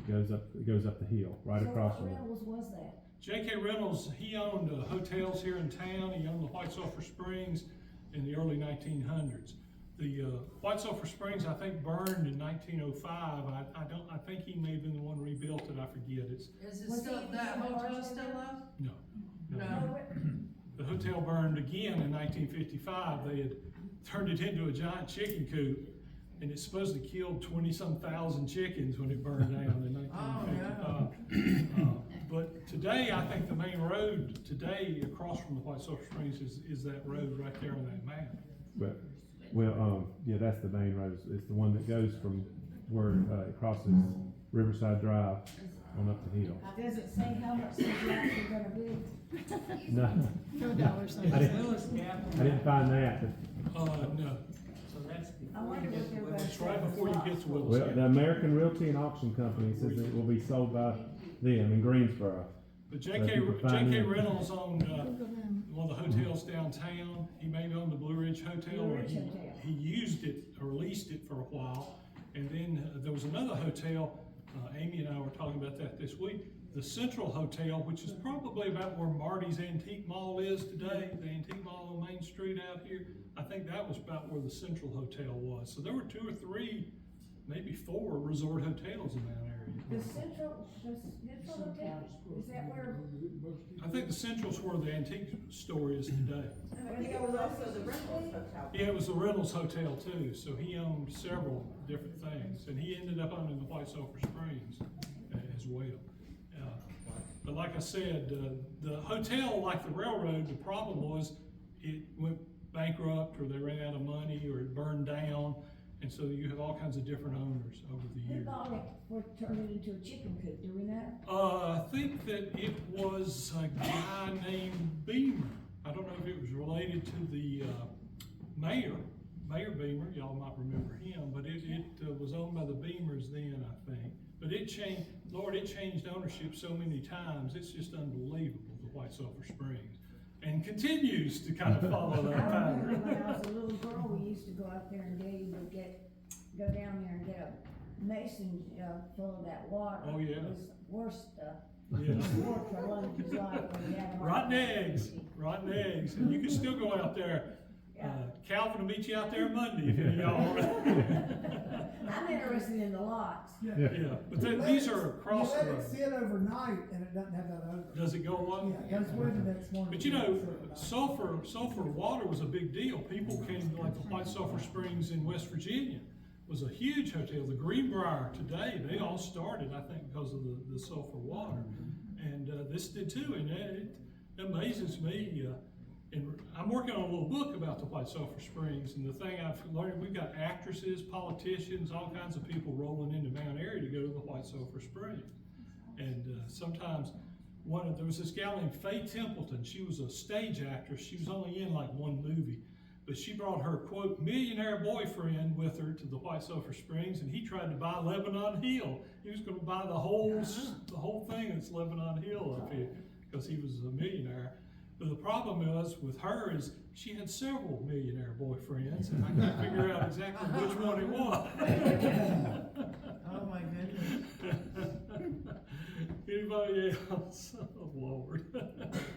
It goes up the hill, right across So from what it. Reynolds was that? J.K. Reynolds, he owned hotels here in town. He owned the White Sulphur Springs in the early 1900s. The White Sulphur Springs, I think, burned in 1905. I think he may have been the one who rebuilt it. I forget. Is it still, that hotel still up? No. No. The hotel burned again in 1955. They had turned it into a giant chicken coop, and it supposedly killed 20-some thousand chickens when it burned down in 1955. But today, I think the main road today across from the White Sulphur Springs is that road right there on that map. But, well, yeah, that's the main road. It's the one that goes from where it crosses Riverside Drive on up the hill. Does it say how much these lots are gonna be? No. I didn't find that, but No. So that's I wonder if they're gonna It's right sell before you lots. get to Willis well, Gap. the American Realty and Auction Company says that it will be sold by them in Greensboro. But So if you can find J.K. them. Reynolds owned one of the hotels downtown. He maybe owned the Blue Ridge Hotel, Blue or Ridge Hotel. he used it or leased it for a while. And then there was another hotel, Amy and I were talking about that this week, the Central Hotel, which is probably about where Marty's Antique Mall is today, the Antique Mall on Main Street out here. I think that was about where the Central Hotel was. So there were 2 or 3, maybe 4 resort hotels in that area. The Central Hotel, is that where? I think the Central's where the antique store is today. I think it was also the Reynolds Hotel. Yeah, it was the Reynolds Hotel too, so he owned several different things, and he ended up owning the White Sulphur Springs as well. But like I said, the hotel, like the railroad, the problem was it went bankrupt, or they ran out of money, or it burned down, and so you have all kinds of different owners over the Who years. bought it for turning it into a chicken coop, do we know? I think that it was a guy named Beamer. I don't know if it was related to the Mayor Beamer, y'all might remember him, but it was owned by the Beamers then, I think. But it changed, Lord, it changed ownership so many times, it's just unbelievable, the White Sulphur Springs. And continues to kind of follow that I remember pattern. when I was a little girl, we used to go out there and Daddy would go down there and get a mason jug full of that water. Oh, yeah. It was worst stuff. Yeah. Worked for lunch his life when he had a heart Rotten attack. rotten eggs, and you can still go out there. Calvin will meet you out there Monday if any of y'all. I'm interested in the lots. Yeah, but these are across the You let road. it sit overnight and it doesn't have that odor. Does it go away? Yeah, it's with the next morning. But you know, sulfur water was a big deal. People came, like the White Sulphur Springs in West Virginia was a huge hotel. The Greenbrier today, they all started, I think, because of the sulfur water. And this did too, and it amazes me. And I'm working on a little book about the White Sulphur Springs, and the thing I've learned, we've got actresses, politicians, all kinds of people rolling into Mount Airy to go to the White Sulphur Springs. And sometimes there was this gal named Faye Templeton. She was a stage actress. She was only in like 1 movie, but she brought her, quote, millionaire boyfriend with her to the White Sulphur Springs, and he tried to buy Lebanon Hill. He was going to buy the whole thing that's Lebanon Hill up here, because he was a millionaire. But the problem was with her is she had several millionaire boyfriends, and I couldn't figure out exactly which one it was. Oh my goodness. Anybody else? Oh Lord.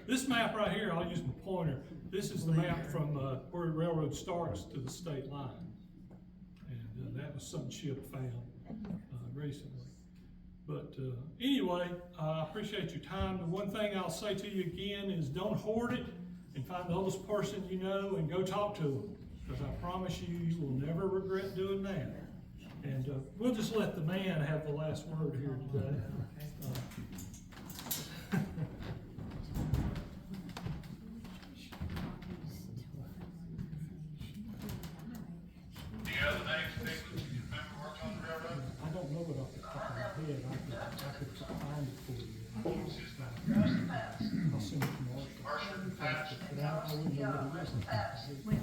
This map right here, I'll use my pointer. This is the map from where the railroad starts to the state line. And that was some ship found recently. But anyway, I appreciate your time. The one thing I'll say to you again is don't hoard it, and find the oldest person you know and go talk to them. Because I promise you, you will never regret doing that. And we'll just let the man have the last word here today. I don't know it off the top of my head. I could find it for you. I'll send it to Marshall. But I wouldn't know what it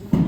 is.